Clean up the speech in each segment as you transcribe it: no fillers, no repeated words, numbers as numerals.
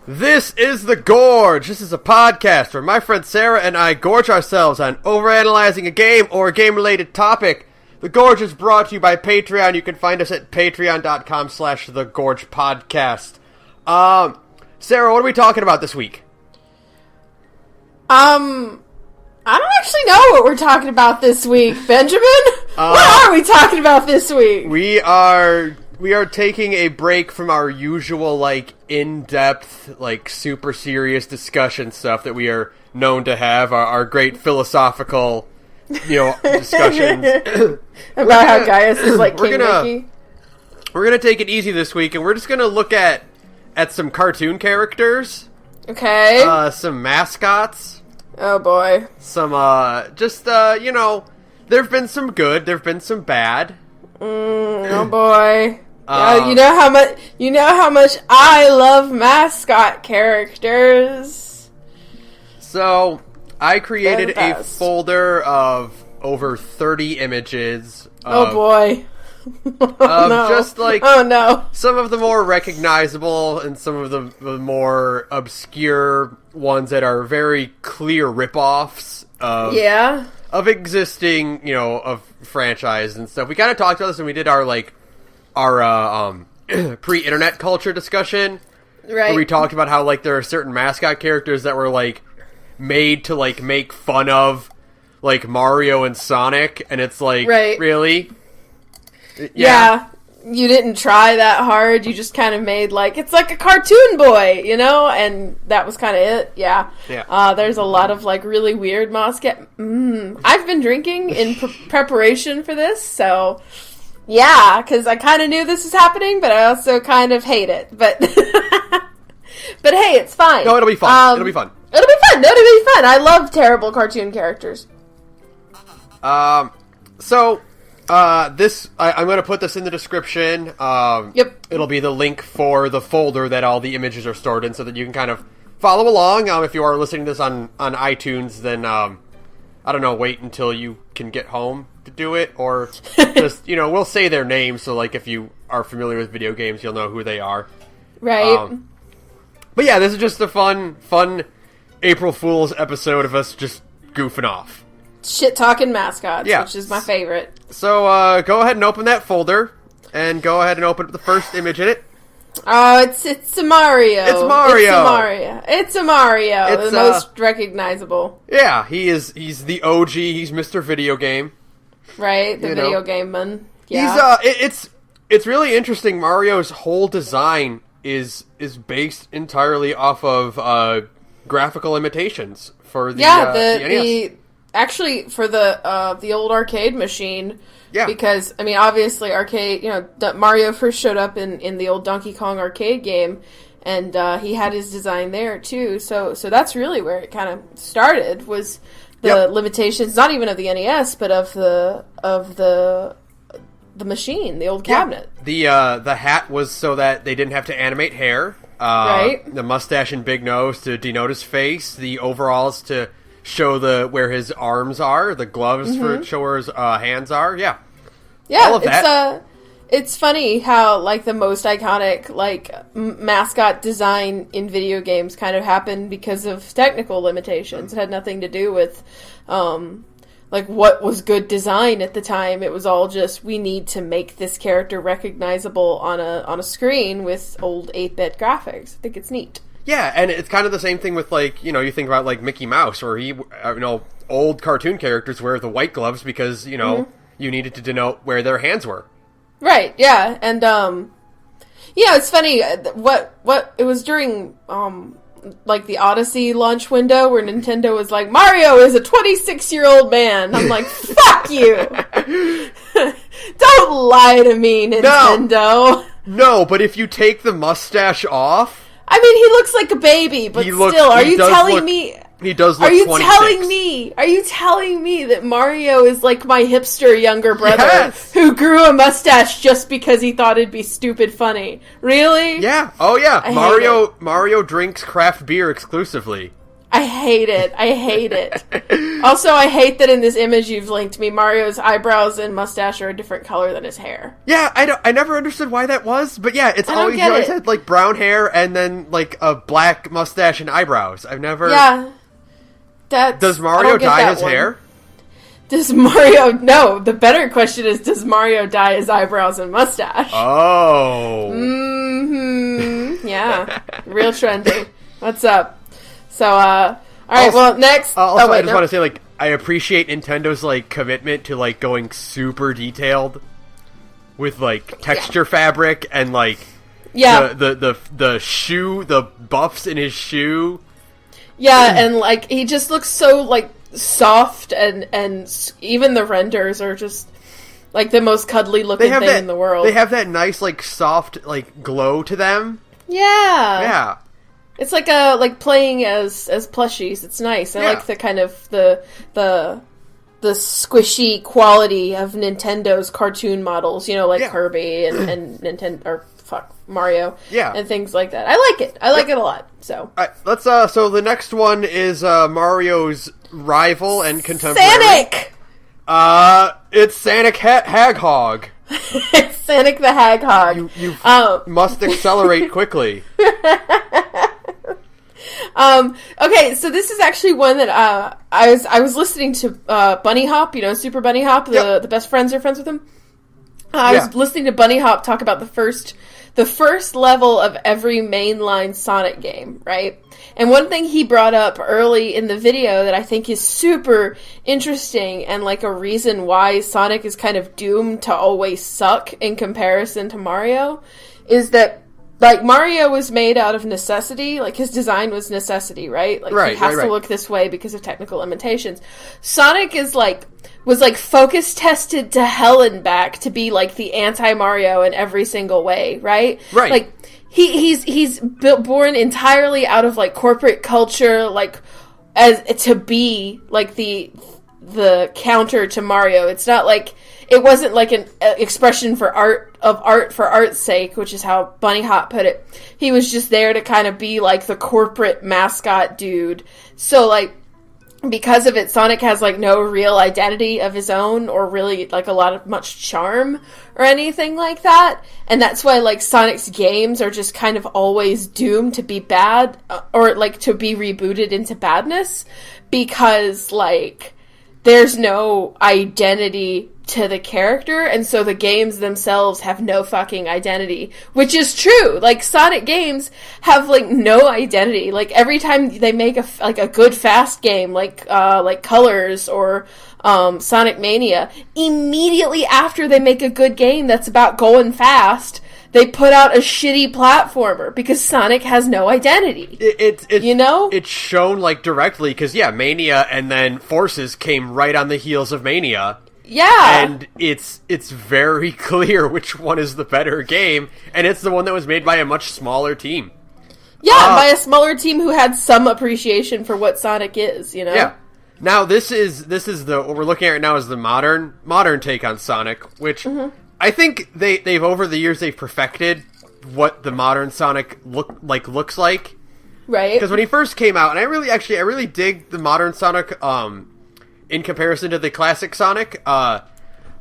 This is The Gorge. This is a podcast where my friend Sara and I gorge ourselves on overanalyzing a game or a game-related topic. The Gorge is brought to you by Patreon. You can find us at patreon.com/thegorgepodcast. Sara, what are we talking about this week? I don't actually know what we're talking about this week, Benjamin. What are we talking about this week? We are taking a break from our usual, in-depth, super serious discussion stuff that we are known to have, our great philosophical, discussions. About how Gaius is King Mickey. We're gonna take it easy this week, and we're just gonna look at some cartoon characters. Okay. Some mascots. Oh boy. Some, there've been some good, there've been some bad. Oh boy. You know how much I love mascot characters. So, I created a folder of over 30 images. Oh boy. Oh no. Some of the more recognizable and some of the more obscure ones that are very clear rip-offs of existing, of franchise and stuff. We kind of talked about this when we did our pre-internet culture discussion. Right. Where we talked about how, there are certain mascot characters that were, made to, make fun of, Mario and Sonic, and it's right. Really? Yeah. You didn't try that hard, you just kind of made, it's like a cartoon boy, and that was kind of it, yeah. There's a lot of, really weird mascot. I've been drinking in preparation for this, so, yeah, because I kind of knew this was happening, but I also kind of hate it, but, but hey, it's fine. No, it'll be fun. It'll be fun. I love terrible cartoon characters. This, I'm going to put this in the description. Yep. It'll be the link for the folder that all the images are stored in so that you can kind of follow along. If you are listening to this on iTunes, then, I don't know, wait until you can get home to do it, or just, we'll say their names, so, if you are familiar with video games, you'll know who they are. Right. But yeah, this is just a fun April Fool's episode of us just goofing off. Shit-talking mascots, which is my favorite. So, go ahead and open that folder, and go ahead and open up the first image in it. Oh, it's a Mario. It's a Mario. The most recognizable. Yeah, he's the OG, he's Mr. Video Game. Right, the video game man. Yeah. It's really interesting. Mario's whole design is based entirely off of graphical imitations for the NES. Actually, for the old arcade machine, because, obviously, arcade, Mario first showed up in the old Donkey Kong arcade game, and he had his design there, too, so that's really where it kind of started, was the limitations, not even of the NES, but of the machine, the old cabinet. The hat was so that they didn't have to animate hair, right? The mustache and big nose to denote his face, the overalls to show where his arms are, the gloves for show where his hands are. Yeah, all of that. It's funny how the most iconic mascot design in video games kind of happened because of technical limitations. It had nothing to do with what was good design at the time. It was all just, we need to make this character recognizable on a screen with old 8-bit graphics. I think it's neat. Yeah, and it's kind of the same thing with, you think about, Mickey Mouse, or old cartoon characters wear the white gloves because, you needed to denote where their hands were. Right, yeah, and, it's funny, what it was during, the Odyssey launch window where Nintendo was like, Mario is a 26-year-old man. I'm like, fuck you! Don't lie to me, Nintendo! No, but if you take the mustache off... he looks like a baby, but still, are you telling me... He does look 26. Are you telling me that Mario is like my hipster younger brother who grew a mustache just because he thought it'd be stupid funny? Really? Yeah. Oh yeah. Mario drinks craft beer exclusively. I hate it. Also, I hate that in this image you've linked me, Mario's eyebrows and mustache are a different color than his hair. Yeah, I never understood why that was, but yeah, he always had like brown hair and then like a black mustache and eyebrows. I've never. Yeah. Does Mario dye his hair? Does Mario... No, the better question is, does Mario dye his eyebrows and mustache? Oh. Mm-hmm. Yeah. Real trendy. What's up? So, alright, well, next... I just want to say, like, I appreciate Nintendo's, like, commitment to, like, going super detailed with, like, texture fabric and, like, the shoe, the buffs in his shoe. Yeah, and, like, he just looks so, like, soft, and even the renders are just, like, the most cuddly looking thing in the world. They have that nice, like, soft, like, glow to them. Yeah. Yeah. It's like playing as plushies. It's nice. I like the kind of the squishy quality of Nintendo's cartoon models. You know, like Kirby and Nintendo or Mario. Yeah. And things like that. I like it. I like it a lot. So let's so the next one is Mario's rival and contemporary. Sonic. It's Sonic Haghog. It's Sonic the Haghog. You must accelerate quickly. Okay, so this is actually one that I was listening to Bunny Hop, you know, Super Bunny Hop, the best friends are friends with him. I was listening to Bunny Hop talk about the first level of every mainline Sonic game, right? And one thing he brought up early in the video that I think is super interesting and like a reason why Sonic is kind of doomed to always suck in comparison to Mario is that, like, Mario was made out of necessity. Like, his design was necessity, right? Like, he has to look this way because of technical limitations. Sonic was focus tested to hell and back to be, like, the anti-Mario in every single way, right? Right. Like, he's born entirely out of, like, corporate culture, like, as to be, like, the counter to Mario. It's not like... It wasn't like an expression for art for art's sake, which is how Bunny Hop put it. He was just there to kind of be like the corporate mascot dude. So like, because of it, Sonic has like no real identity of his own or really like much charm or anything like that. And that's why like Sonic's games are just kind of always doomed to be bad or like to be rebooted into badness because like there's no identity to the character, and so the games themselves have no fucking identity, which is true. Like, Sonic games have, like, no identity. Like, every time they make a good fast game, like Colors or Sonic Mania, immediately after they make a good game that's about going fast, they put out a shitty platformer because Sonic has no identity. You know? It's shown, like, directly, because, Mania and then Forces came right on the heels of Mania. Yeah. And it's very clear which one is the better game, and it's the one that was made by a much smaller team. Yeah, by a smaller team who had some appreciation for what Sonic is, you know? Yeah. Now, this is what we're looking at right now is the modern take on Sonic, which I think they've over the years they've perfected what the modern Sonic looks like. Right. Because when he first came out, and I really dig the modern Sonic in comparison to the classic Sonic. I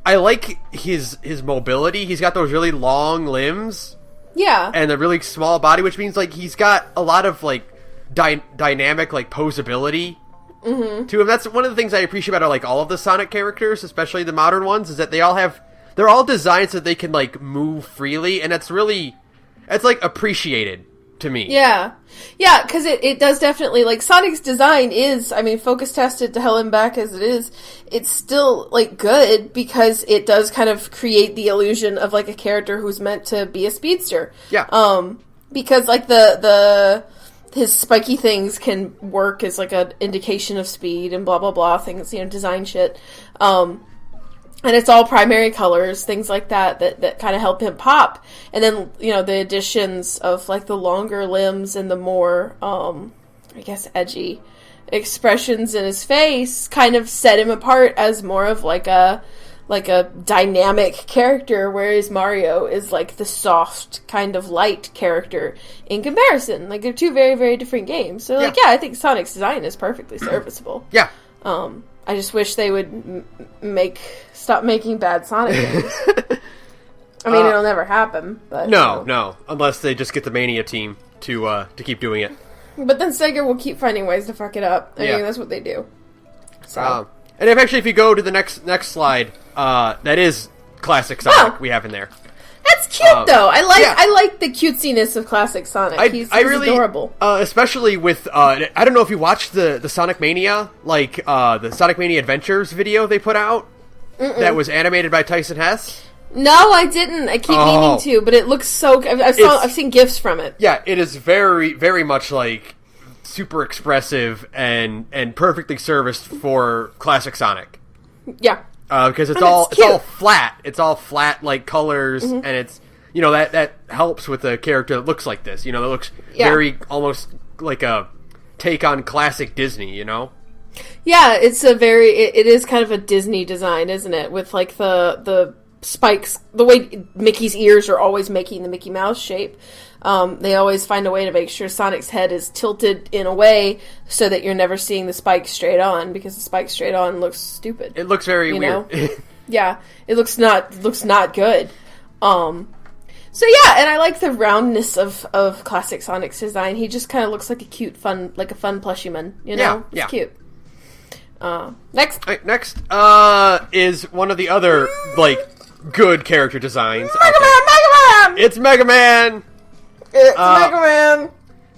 like his mobility. He's got those really long limbs. Yeah. And a really small body, which means like he's got a lot of like dynamic like posability to him. That's one of the things I appreciate about like all of the Sonic characters, especially the modern ones, is that they're all designed so that they can like move freely, and it's like appreciated to me. Yeah, because it does definitely, like, Sonic's design is, I mean, focus tested to hell and back as it is, it's still, like, good, because it does kind of create the illusion of, like, a character who's meant to be a speedster. Yeah. Because, like, his spiky things can work as, like, an indication of speed and blah, blah, blah, things, you know, design shit. And it's all primary colors, things like that kind of help him pop. And then, you know, the additions of, like, the longer limbs and the more, I guess, edgy expressions in his face kind of set him apart as more of, like, a like a dynamic character, whereas Mario is like the soft, kind of light character in comparison. Like, they're two very, very different games. So, like, I think Sonic's design is perfectly serviceable. Yeah. I just wish they would stop making bad Sonic games. I mean, it'll never happen. But no, unless they just get the Mania team to keep doing it. But then Sega will keep finding ways to fuck it up. I mean, that's what they do. So. And if you go to the next slide, that is classic Sonic we have in there. That's cute, though. I like the cutesiness of classic Sonic. He's really adorable. Especially with, I don't know if you watched the Sonic Mania, the Sonic Mania Adventures video they put out that was animated by Tyson Hess. No, I didn't. I keep meaning to, but it looks so... I've seen GIFs from it. Yeah, it is very, very much, like, super expressive and perfectly serviced for classic Sonic. Yeah. Because it's all flat. It's all flat, like, colors, and it's... You know, that helps with a character that looks like this. You know, that looks very... almost like a take on classic Disney, you know? Yeah, it's a very... It is kind of a Disney design, isn't it? With, like, the spikes, the way Mickey's ears are always making the Mickey Mouse shape. They always find a way to make sure Sonic's head is tilted in a way so that you're never seeing the spike straight on, because the spike straight on looks stupid. It looks very weird. Yeah, it looks not good. So yeah, and I like the roundness of classic Sonic's design. He just kind of looks like a fun plushyman, you know? Yeah, it's cute. Next. Next is one of the other, like, good character designs. Mega Man! It's Mega Man! It's Mega Man!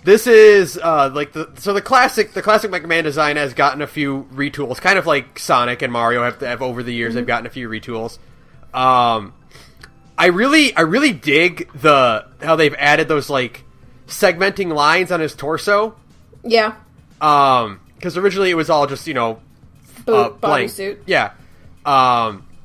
This is, the classic Mega Man design has gotten a few retools, kind of like Sonic and Mario have over the years, they've gotten a few retools. I really dig how they've added those, like, segmenting lines on his torso. Yeah. Because originally it was all just, you know, blank. Bodysuit. Yeah.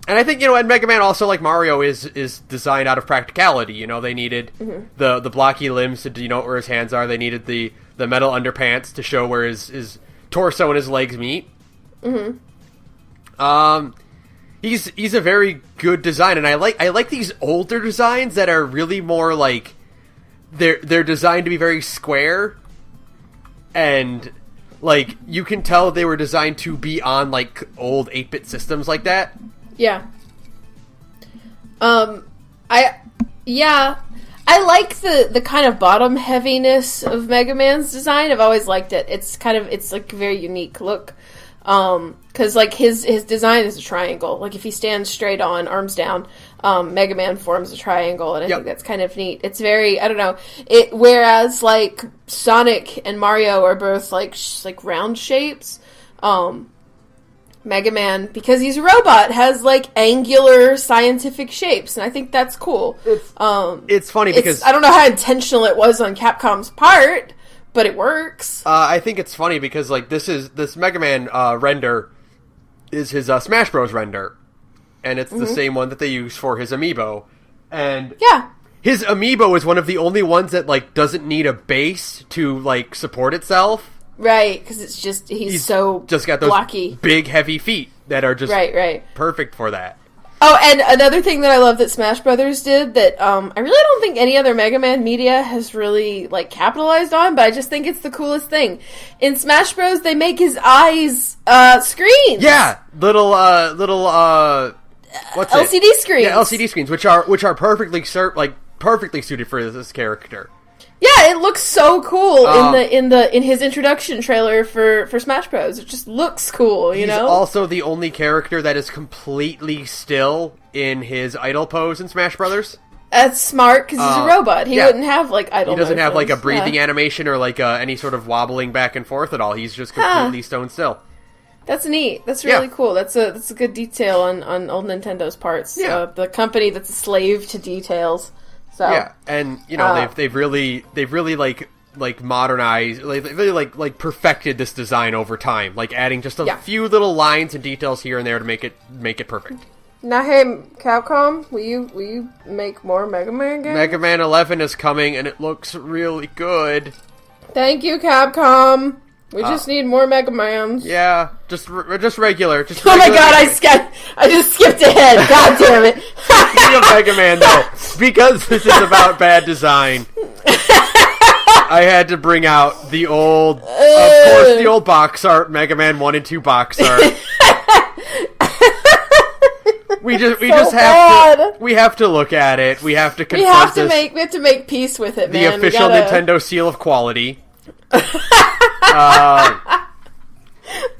And I think, you know, and Mega Man also, like Mario, is designed out of practicality. You know, they needed the blocky limbs to denote where his hands are. They needed the metal underpants to show where his torso and his legs meet. He's a very good design, and I like these older designs that are really more like they're designed to be very square, and like you can tell they were designed to be on like old 8-bit systems like that. Yeah. I like the kind of bottom heaviness of Mega Man's design. I've always liked it. It's like a very unique look. Cause like his design is a triangle. Like if he stands straight on, arms down, Mega Man forms a triangle, and I think that's kind of neat. It's very, I don't know, whereas like Sonic and Mario are both like round shapes, Mega Man, because he's a robot, has like angular scientific shapes, and I think that's cool. It's funny because I don't know how intentional it was on Capcom's part, but it works. I think it's funny because like this Mega Man render is his Smash Bros render, and it's the same one that they use for his amiibo, and his amiibo is one of the only ones that like doesn't need a base to like support itself. Right, because it's just he's so just got those blocky, big heavy feet that are just right perfect for that. Oh, and another thing that I love that Smash Brothers did that I really don't think any other Mega Man media has really like capitalized on, but I just think it's the coolest thing. In Smash Bros, they make his eyes screens. Yeah, little what's LCD it? screens. Yeah, LCD screens, which are perfectly suited for this character. Yeah, it looks so cool in his introduction trailer for Smash Bros. It just looks cool, you know? He's also the only character that is completely still in his idle pose in Smash Brothers. That's smart, because he's a robot. He wouldn't have, like, idle He doesn't have, like, a breathing yeah. animation or, like, any sort of wobbling back and forth at all. He's just completely stone still. That's neat. That's really cool. That's a good detail on old Nintendo's parts. Yeah. The company that's a slave to details. So yeah, and you know they've really like modernized, they've really like perfected this design over time, like adding just a few little lines and details here and there to make it perfect. Now, hey Capcom, will you make more Mega Man games? Mega Man 11 is coming, and it looks really good. Thank you, Capcom. We just need more Mega Mans. Yeah, just regular. Just oh regular my god, I just skipped ahead. God damn it. Speaking of Mega Man, though, because this is about bad design, I had to bring out the old, of course, the old box art, Mega Man 1 and 2 box art. We have to look at it. We have to confront this. We have to make peace with it, man. The official Nintendo seal of quality.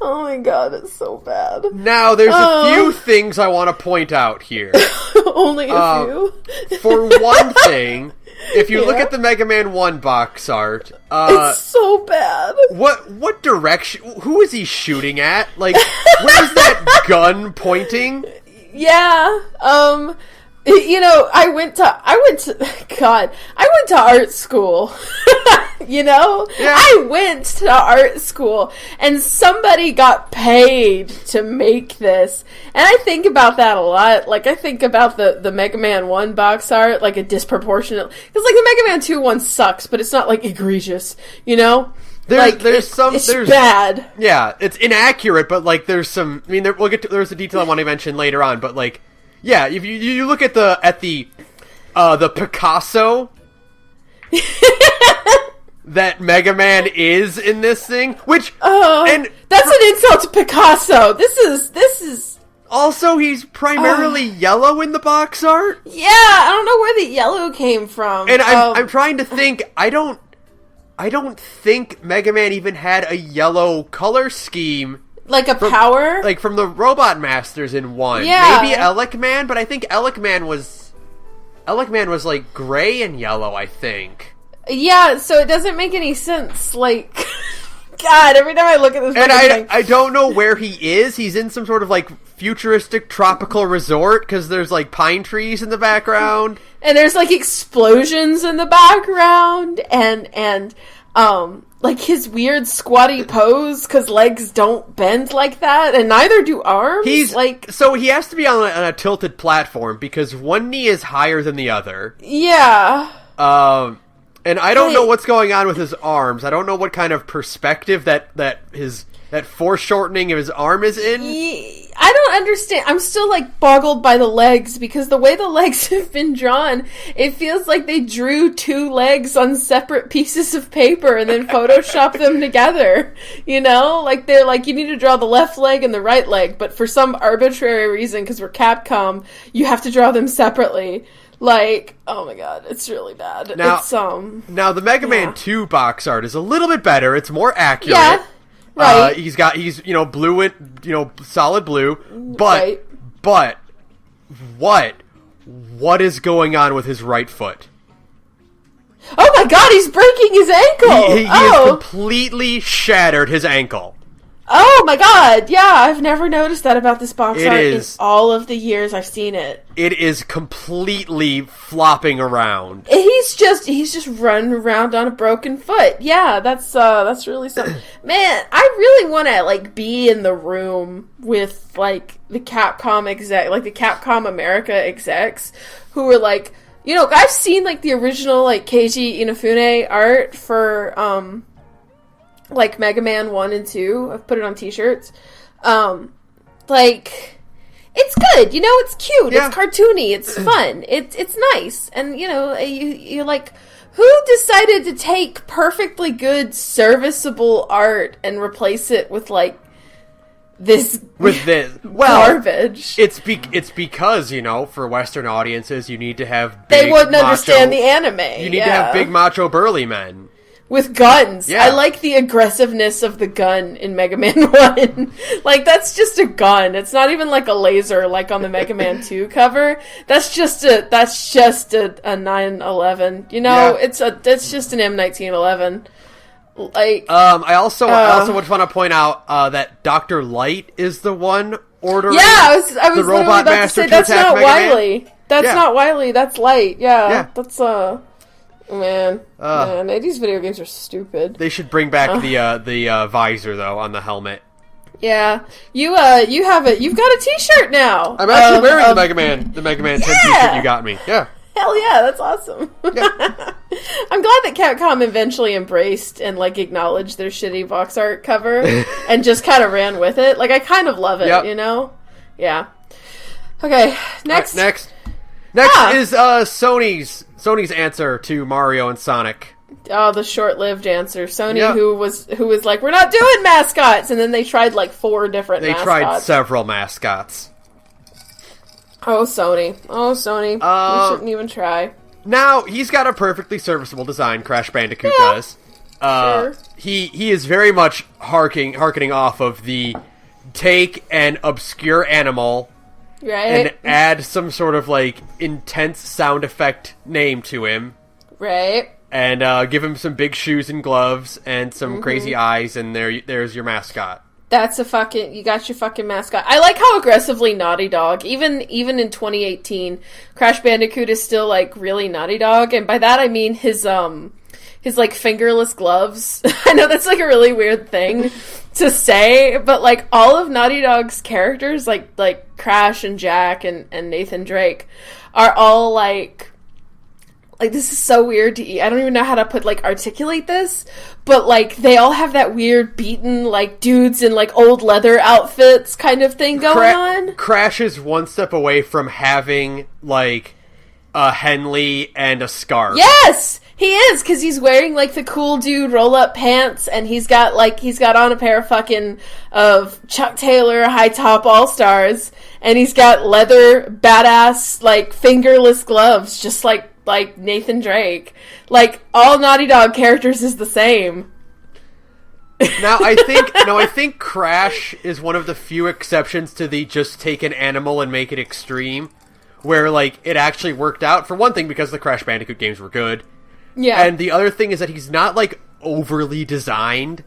Oh my god, it's so bad. Now, there's a few things I want to point out here. Only a few? For one thing, if you look at the Mega Man 1 box art... it's so bad. What direction... Who is he shooting at? Like, where's that gun pointing? Yeah, you know, I went to art school. You know? Yeah. I went to art school, and somebody got paid to make this. And I think about that a lot. Like, I think about the Mega Man 1 box art, like, a disproportionate... Because, like, the Mega Man 2 one sucks, but it's not, like, egregious, you know? It's bad. Yeah, it's inaccurate, but, like, there's some... I mean, there's a detail I want to mention later on, but, like... Yeah, if you look at the Picasso that Mega Man is in this thing, which and that's an insult to Picasso. This is also he's primarily yellow in the box art. Yeah, I don't know where the yellow came from. And I'm trying to think. I don't think Mega Man even had a yellow color scheme. Like a power? Like from the Robot Masters in 1. Yeah. Maybe Elec Man, but I think Elec Man was like gray and yellow, I think. Yeah, so it doesn't make any sense. Like, God, every time I look at this and I don't know where he is. He's in some sort of like futuristic tropical resort because there's like pine trees in the background. And there's like explosions in the background and like his weird squatty pose because legs don't bend like that, and neither do arms. So he has to be on a tilted platform because one knee is higher than the other. Yeah. And I don't know what's going on with his arms. I don't know what kind of perspective that foreshortening of his arm is in. I don't understand. I'm still like boggled by the legs because the way the legs have been drawn, it feels like they drew two legs on separate pieces of paper and then photoshopped them together. You know, like they're like, you need to draw the left leg and the right leg, but for some arbitrary reason, because we're Capcom, you have to draw them separatly. Like, oh my god, it's really bad. Now, it's now the Mega Man 2 box art is a little bit better. It's more accurate. Yeah. Right. He's blue and solid blue. But what is going on with his right foot? Oh my god, he's breaking his ankle. He has completely shattered his ankle. Oh my god, yeah, I've never noticed that about this box art in all of the years I've seen it. It is completely flopping around. He's just running around on a broken foot. Yeah, that's really something. Man, I really want to like be in the room with like the Capcom the Capcom America execs who were like, I've seen like the original like Keiji Inafune art for like Mega Man 1 and 2. I've put it on t-shirts. Like, it's good, it's cute, yeah. It's cartoony, it's fun, it's nice, and you're like, who decided to take perfectly good, serviceable art and replace it with like this garbage? It's because for Western audiences you need to have they wouldn't understand the anime. You need to have big macho burly men. With guns. Yeah. I like the aggressiveness of the gun in Mega Man 1. Like, that's just a gun. It's not even like a laser like on the Mega Man 2 cover. That's just a 911. It's just an M1911. Like I also would want to point out that Dr. Light is the one ordering I was the Robot Master to that's attack not Mega Wily. Man. That's not Wily, that's Light. Yeah. That's Man, 80s video games are stupid. They should bring back the visor though on the helmet. Yeah, you've got a T-shirt now. I'm actually wearing the Mega Man 10 T-shirt you got me. Yeah. Hell yeah, that's awesome. Yeah. I'm glad that that Capcom eventually embraced and, like, acknowledged their shitty box art cover and just kind of ran with it. Like, I kind of love it, you know? Yeah. Okay, next. Next is Sony's answer to Mario and Sonic. Oh, the short-lived answer. Sony, who was like, we're not doing mascots, and then they tried like 4 different mascots. They tried several mascots. Oh, Sony. You shouldn't even try. Now, he's got a perfectly serviceable design, Crash Bandicoot does. Sure. He is very much harkening off of the take an obscure animal and add some sort of, like, intense sound effect name to him. Right. And give him some big shoes and gloves and some crazy eyes, and there's your mascot. That's you got your fucking mascot. I like how aggressively Naughty Dog, even in 2018, Crash Bandicoot is still, like, really Naughty Dog, and by that I mean his like, fingerless gloves. I know that's, like, a really weird thing to say, but, like, all of Naughty Dog's characters, like Crash and Jack and Nathan Drake, are all, like, this is so weird to eat. I don't even know how to articulate this, but, like, they all have that weird beaten, like, dudes in, like, old leather outfits kind of thing going on. Crash is one step away from having, like, a Henley and a scarf. Yes! He is, because he's wearing, like, the cool dude roll-up pants, and he's got on a pair of fucking, Chuck Taylor high-top all-stars, and he's got leather, badass, like, fingerless gloves, just like Nathan Drake. Like, all Naughty Dog characters is the same. Now, I think Crash is one of the few exceptions to the just take an animal and make it extreme, where, like, it actually worked out, for one thing, because the Crash Bandicoot games were good. Yeah. And the other thing is that he's not, like, overly designed.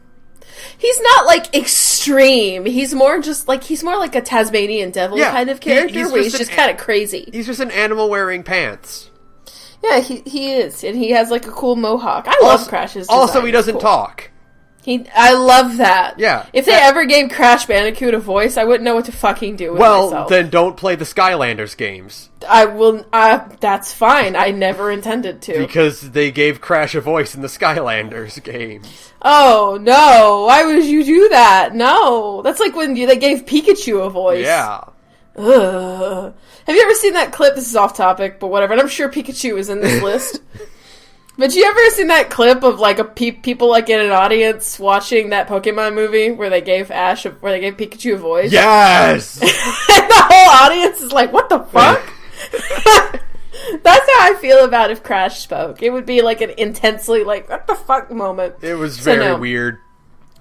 He's not, like, extreme. He's more like a Tasmanian devil kind of character, where he's just kind of crazy. He's just an animal wearing pants. Yeah, he is, and he has, like, a cool mohawk. I love Crash's design. Also, he doesn't talk. I love that. Yeah. If they ever gave Crash Bandicoot a voice, I wouldn't know what to fucking do with myself. Well, then don't play the Skylanders games. I will, that's fine. I never intended to. Because they gave Crash a voice in the Skylanders games. Oh, no. Why would you do that? No. That's like when they gave Pikachu a voice. Yeah. Ugh. Have you ever seen that clip? This is off topic, but whatever. And I'm sure Pikachu is in this list. But you ever seen that clip of, like, people, like, in an audience watching that Pokemon movie where they gave Pikachu a voice? Yes! And the whole audience is like, what the fuck? That's how I feel about if Crash spoke. It would be, like, an intensely, like, what the fuck moment. It was very weird.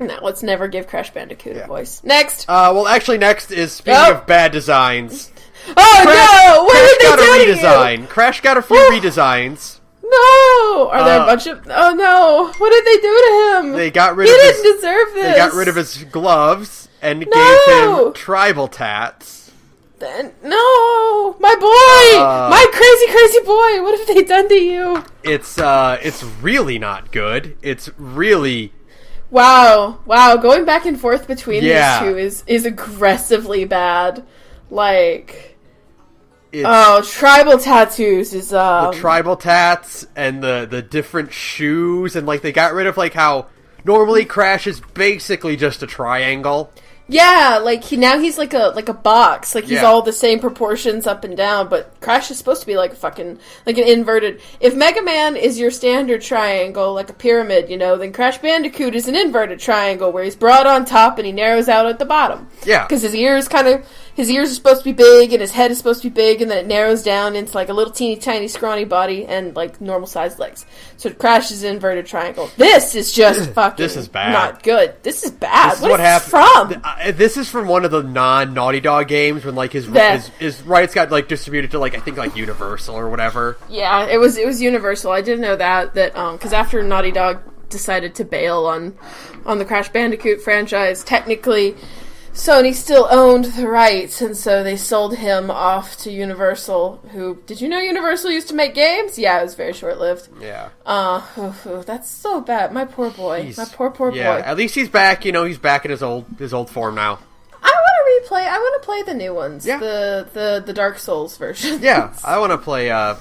No, let's never give Crash Bandicoot a voice. Next! Well, actually, next is, speaking of bad designs... Oh, no! What did they do to you? Crash got a few redesigns. No! Are there a bunch of... Oh, no! What did they do to him? They got rid he of didn't deserve this! They got rid of his gloves and gave him tribal tats. No! My boy! My crazy, crazy boy! What have they done to you? It's really not good. It's really... Wow. Going back and forth between these two is aggressively bad. Like... tribal tattoos is, The tribal tats and the different shoes, and, like, they got rid of, like, how normally Crash is basically just a triangle. Yeah, like, he's like a box. Like, he's all the same proportions up and down, but Crash is supposed to be like a fucking, like an inverted... If Mega Man is your standard triangle, like a pyramid, you know, then Crash Bandicoot is an inverted triangle, where he's broad on top and he narrows out at the bottom. Yeah. Because his ears are supposed to be big, and his head is supposed to be big, and then it narrows down into, like, a little teeny tiny scrawny body and, like, normal-sized legs. So Crash is an inverted triangle. This is just fucking this is bad. Not good. This is bad. This is what happened. From? This is from one of the non-Naughty Dog games, when, like, his rights got, like, distributed to, like, I think, like, Universal or whatever. Yeah, it was Universal. I didn't know that, because after Naughty Dog decided to bail on the Crash Bandicoot franchise, technically... Sony still owned the rights, and so they sold him off to Universal, who... Did you know Universal used to make games? Yeah, it was very short-lived. Yeah. That's so bad. My poor boy. My poor boy. Yeah, at least he's back, he's back in his old form now. I want to play the new ones. Yeah. The Dark Souls version. Yeah, I want to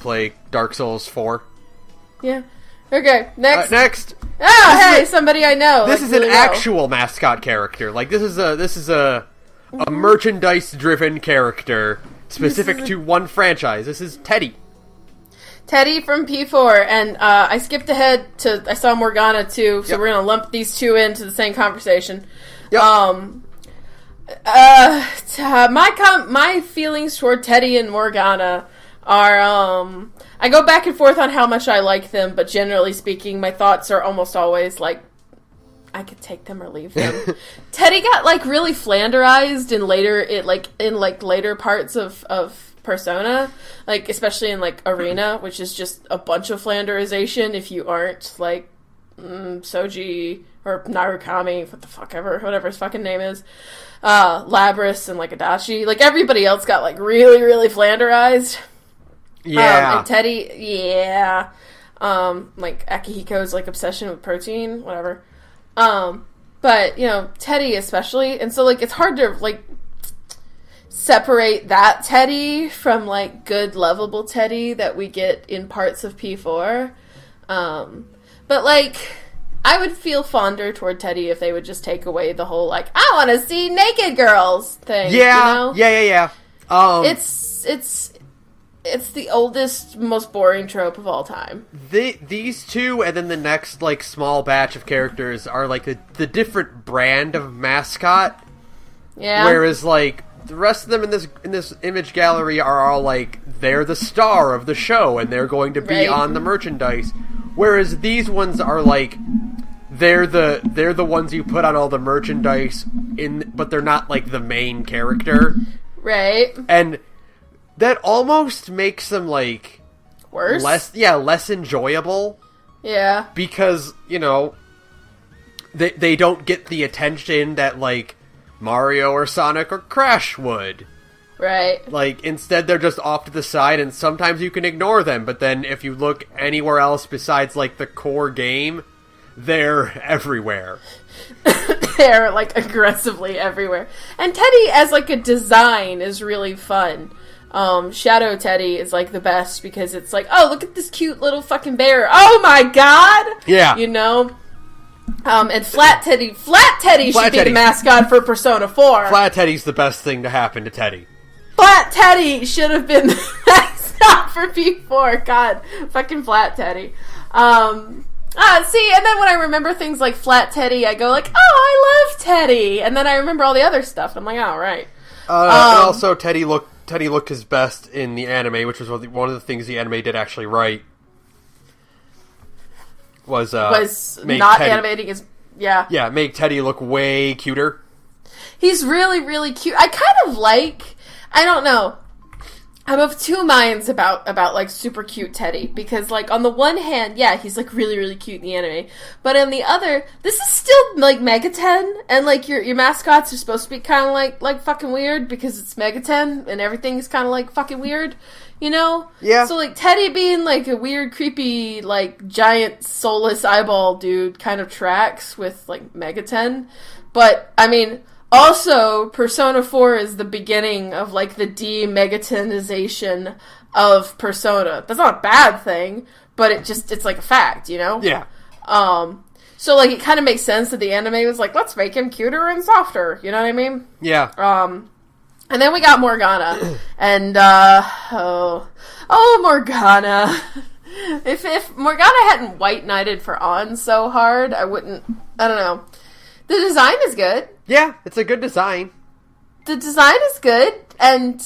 play Dark Souls 4. Yeah. Okay, next. Next. Oh, hey, somebody I know. This is an actual mascot character. Like, this is a merchandise-driven character specific to one franchise. This is Teddy. Teddy from P4, and I skipped ahead I saw Morgana too, so we're gonna lump these two into the same conversation. Yep. My feelings toward Teddy and Morgana are, I go back and forth on how much I like them, but generally speaking, my thoughts are almost always like, I could take them or leave them. Teddy got like really flanderized in later parts of Persona, like especially in like Arena, which is just a bunch of flanderization if you aren't like Soji or Narukami, whatever his fucking name is, Labris and like Adachi, like everybody else got like really, really flanderized. Yeah. And Teddy, yeah. Like Akihiko's like obsession with protein, whatever. But, you know, Teddy especially, and so like it's hard to like separate that Teddy from like good lovable Teddy that we get in parts of P4. But like I would feel fonder toward Teddy if they would just take away the whole like I want to see naked girls thing. Yeah, you know? Yeah. It's the oldest, most boring trope of all time. These two, and then the next like small batch of characters are like the different brand of mascot. Yeah. Whereas like the rest of them in this image gallery are all like they're the star of the show and they're going to be on the merchandise. Whereas these ones are like they're the ones you put on all the merchandise but they're not like the main character. Right. And that almost makes them like worse. Less enjoyable. Yeah. Because, you know, they don't get the attention that like Mario or Sonic or Crash would. Right. Like, instead they're just off to the side, and sometimes you can ignore them, but then if you look anywhere else besides, like, the core game, they're everywhere. They're, like, aggressively everywhere. And Teddy, as, like, a design, is really fun. Shadow Teddy is, like, the best, because it's like, oh, look at this cute little fucking bear. Oh, my God! Yeah. You know? And Flat Teddy should be the mascot for Persona 4. Flat Teddy's the best thing to happen to Teddy. Flat Teddy should have been the mascot for P4. God, fucking Flat Teddy. See, and then when I remember things like Flat Teddy, I go like, oh, I love Teddy. And then I remember all the other stuff. I'm like, oh, right. And also, Teddy looked his best in the anime, which was one of the things the anime did actually right. Was not Teddy, animating his... Yeah. Yeah, make Teddy look way cuter. He's really, really cute. I kind of like... I don't know. I'm of two minds about like super cute Teddy, because like on the one hand, yeah, he's like really, really cute in the anime, but on the other, this is still like Megaten, and like your mascots are supposed to be kind of like fucking weird because it's Megaten and everything's kind of like fucking weird, you know? Yeah. So like Teddy being like a weird, creepy, like giant soulless eyeball dude kind of tracks with like Megaten, but I mean. Also, Persona 4 is the beginning of, like, the de-Megatenization of Persona. That's not a bad thing, but it's like a fact, you know? Yeah. So, like, it kind of makes sense that the anime was like, let's make him cuter and softer, you know what I mean? Yeah. And then we got Morgana, and, Morgana. If Morgana hadn't white knighted for On so hard, I don't know. The design is good. Yeah, it's a good design. The design is good, and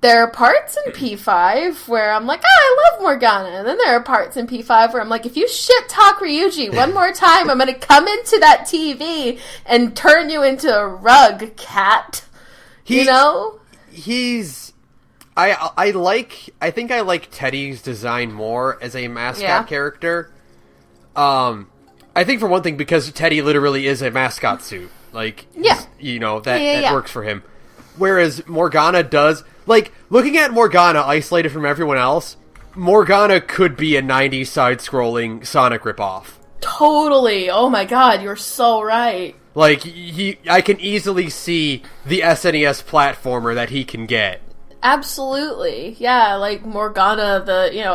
there are parts in P5 where I'm like, I love Morgana, and then there are parts in P5 where I'm like, if you shit talk Ryuji one more time, I'm gonna come into that TV and turn you into a rug, cat. You know? I think I like Teddy's design more as a mascot character. I think for one thing, because Teddy literally is a mascot suit. Like, you know, that works for him. Whereas Morgana does, like, looking at Morgana isolated from everyone else, Morgana could be a 90s side-scrolling Sonic ripoff. Totally. Oh my god, you're so right. Like, I can easily see the SNES platformer that he can get. Absolutely. Yeah, like Morgana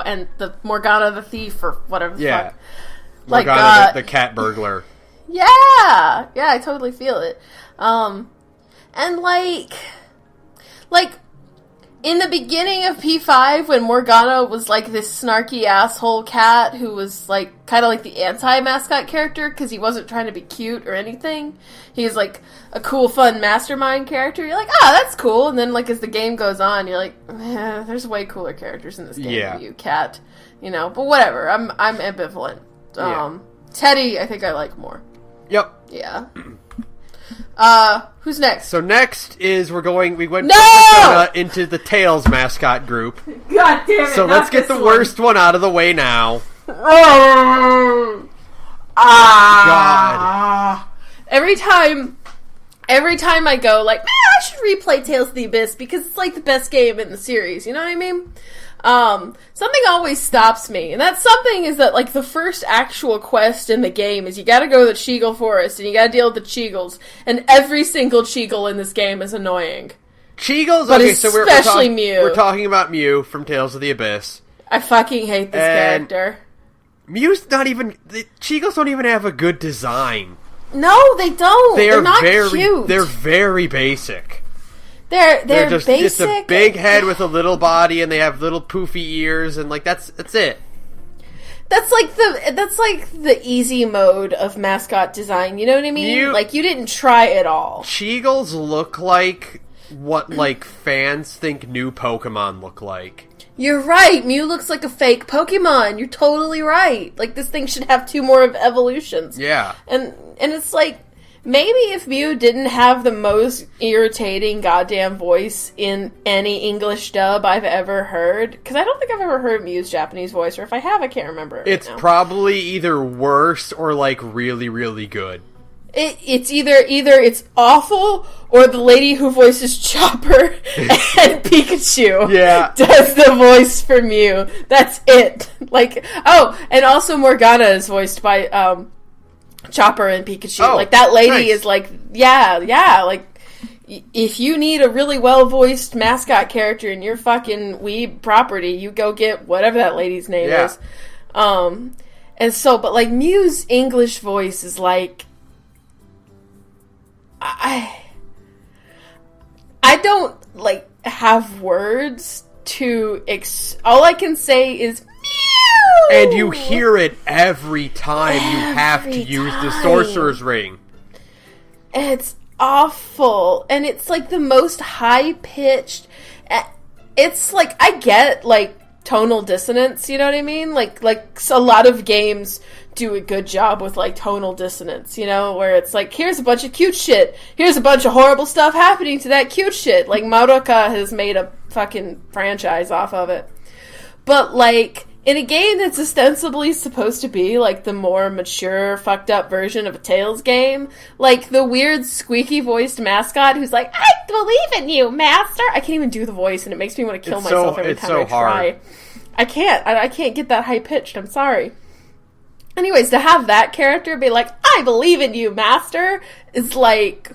and the Morgana the thief or whatever the fuck. Morgana the cat burglar. Yeah, I totally feel it. And like in the beginning of P5, when Morgana was like this snarky asshole cat who was like kind of like the anti-mascot character because he wasn't trying to be cute or anything. He was like a cool, fun mastermind character. You're like, that's cool. And then like as the game goes on, you're like, there's way cooler characters in this game than you, cat. But whatever. I'm ambivalent. Teddy, I think I like more. Yep. Yeah. Who's next? So next is we went into the Tails mascot group. God damn it. So let's get the worst one out of the way now. God. Every time I go like, man, I should replay Tales of the Abyss because it's like the best game in the series, you know what I mean? Something always stops me, and that something is that, like, the first actual quest in the game is you gotta go to the Cheegle Forest, and you gotta deal with the Cheegles, and every single Cheegle in this game is annoying. Cheegles? But okay, especially Mew. We're talking about Mew from Tales of the Abyss. I fucking hate this character. Mew's not even... The Cheegles don't even have a good design. No, they don't. They're not cute. They're very basic. They're just basic. It's a big head with a little body, and they have little poofy ears, and like that's it. That's like the easy mode of mascot design. You know what I mean? You didn't try it all. Cheegles look like what like fans think new Pokemon look like. You're right. Mew looks like a fake Pokemon. You're totally right. Like this thing should have 2 more evolutions. Yeah. And it's like, maybe if Mew didn't have the most irritating goddamn voice in any English dub I've ever heard, because I don't think I've ever heard Mew's Japanese voice, or if I have, I can't remember it It's right now. Probably either worse or, like, really, really good. It's either it's awful, or the lady who voices Chopper and Pikachu does the voice for Mew. That's it. Like, and also Morgana is voiced by, Chopper and Pikachu. Like, that lady is like, like, if you need a really well-voiced mascot character in your fucking weeb property, you go get whatever that lady's name is. And so, but, like, Mew's English voice is like, I don't, like, have words to, all I can say is, and you hear it every time you have to use the Sorcerer's Ring. It's awful. And it's like the most high-pitched... It's like, I get, like, tonal dissonance, you know what I mean? Like a lot of games do a good job with, like, tonal dissonance, you know? Where it's like, here's a bunch of cute shit. Here's a bunch of horrible stuff happening to that cute shit. Like, Madoka has made a fucking franchise off of it. But, like... in a game that's ostensibly supposed to be, like, the more mature, fucked up version of a Tales game, like, the weird, squeaky-voiced mascot who's like, I believe in you, master! I can't even do the voice, and it makes me want to kill myself every time I try. I can't get that high-pitched, I'm sorry. Anyways, to have that character be like, I believe in you, master, is like,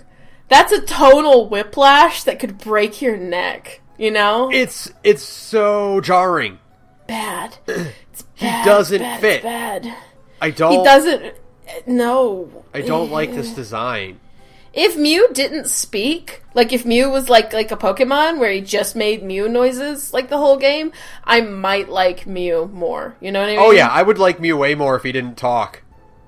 that's a tonal whiplash that could break your neck, you know? It's so jarring. Bad. It's bad. He doesn't fit. It's bad. He doesn't. No. I don't like this design. If Mew didn't speak, like if Mew was like a Pokemon where he just made Mew noises like the whole game, I might like Mew more. You know what I mean? Oh yeah, I would like Mew way more if he didn't talk.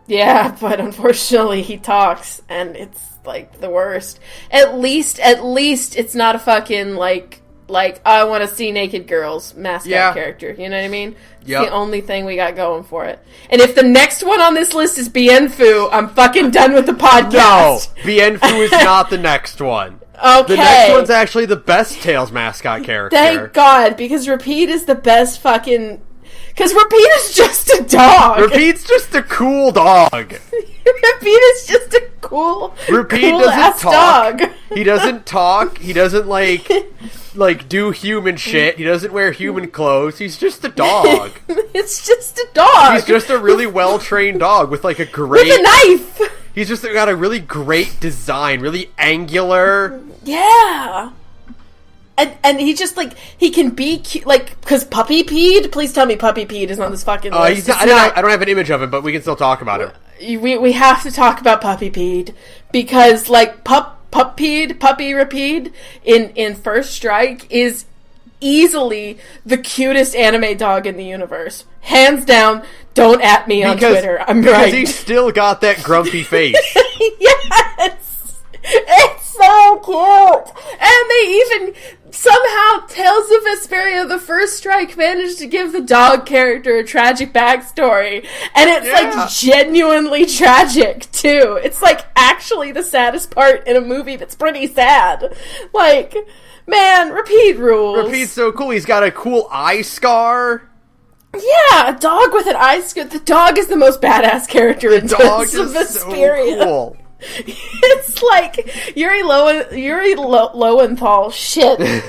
Yeah, but unfortunately he talks, and it's like the worst. At least it's not a fucking like I want to see naked girls mascot character. You know what I mean? It's the only thing we got going for it. And if the next one on this list is Bienfu, I'm fucking done with the podcast. No, Bienfu is not the next one. Okay. The next one's actually the best Tails mascot character. Thank God, because Repeat is the best fucking... Because Repeat is just a dog. Repeat's just a cool dog. Repeat is just a cool doesn't talk. Dog. He doesn't talk. He doesn't like do human shit. He doesn't wear human clothes. He's just a dog. It's just a dog. He's just a really well-trained dog with like a great... with a knife! He's just got a really great design. Really angular. Yeah. And he just, like, he can be cute, like, because Puppy Peed? Please tell me Puppy Peed is on this fucking list. I don't have an image of him, but we can still talk about him. We have to talk about Puppy Peed, because, like, Puppy Repeed in First Strike is easily the cutest anime dog in the universe. Hands down, don't at me on Twitter. I'm right. Because he's still got that grumpy face. Yes! It's so cute! And they even, somehow, Tales of Vesperia, the First Strike, managed to give the dog character a tragic backstory. And it's, like, genuinely tragic, too. It's, like, actually the saddest part in a movie that's pretty sad. Like, man, Repeat rules. Repeat's so cool. He's got a cool eye scar. Yeah, a dog with an eye scar. The dog is the most badass character in Tales of Vesperia. So cool. It's like Yuri Lowenthal. Shit.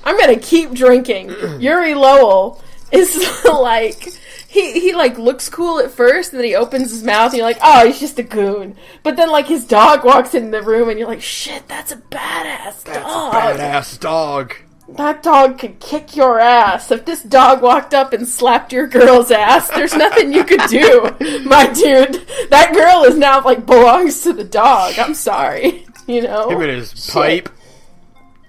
I'm gonna keep drinking. Yuri Lowell is like he like looks cool at first, and then he opens his mouth, and you're like, oh, he's just a goon. But then like his dog walks in the room, and you're like, shit, that's a badass dog. That's a badass dog. That dog could kick your ass. If this dog walked up and slapped your girl's ass, there's nothing you could do, my dude. That girl is now, like, belongs to the dog. I'm sorry. You know? Him and his pipe.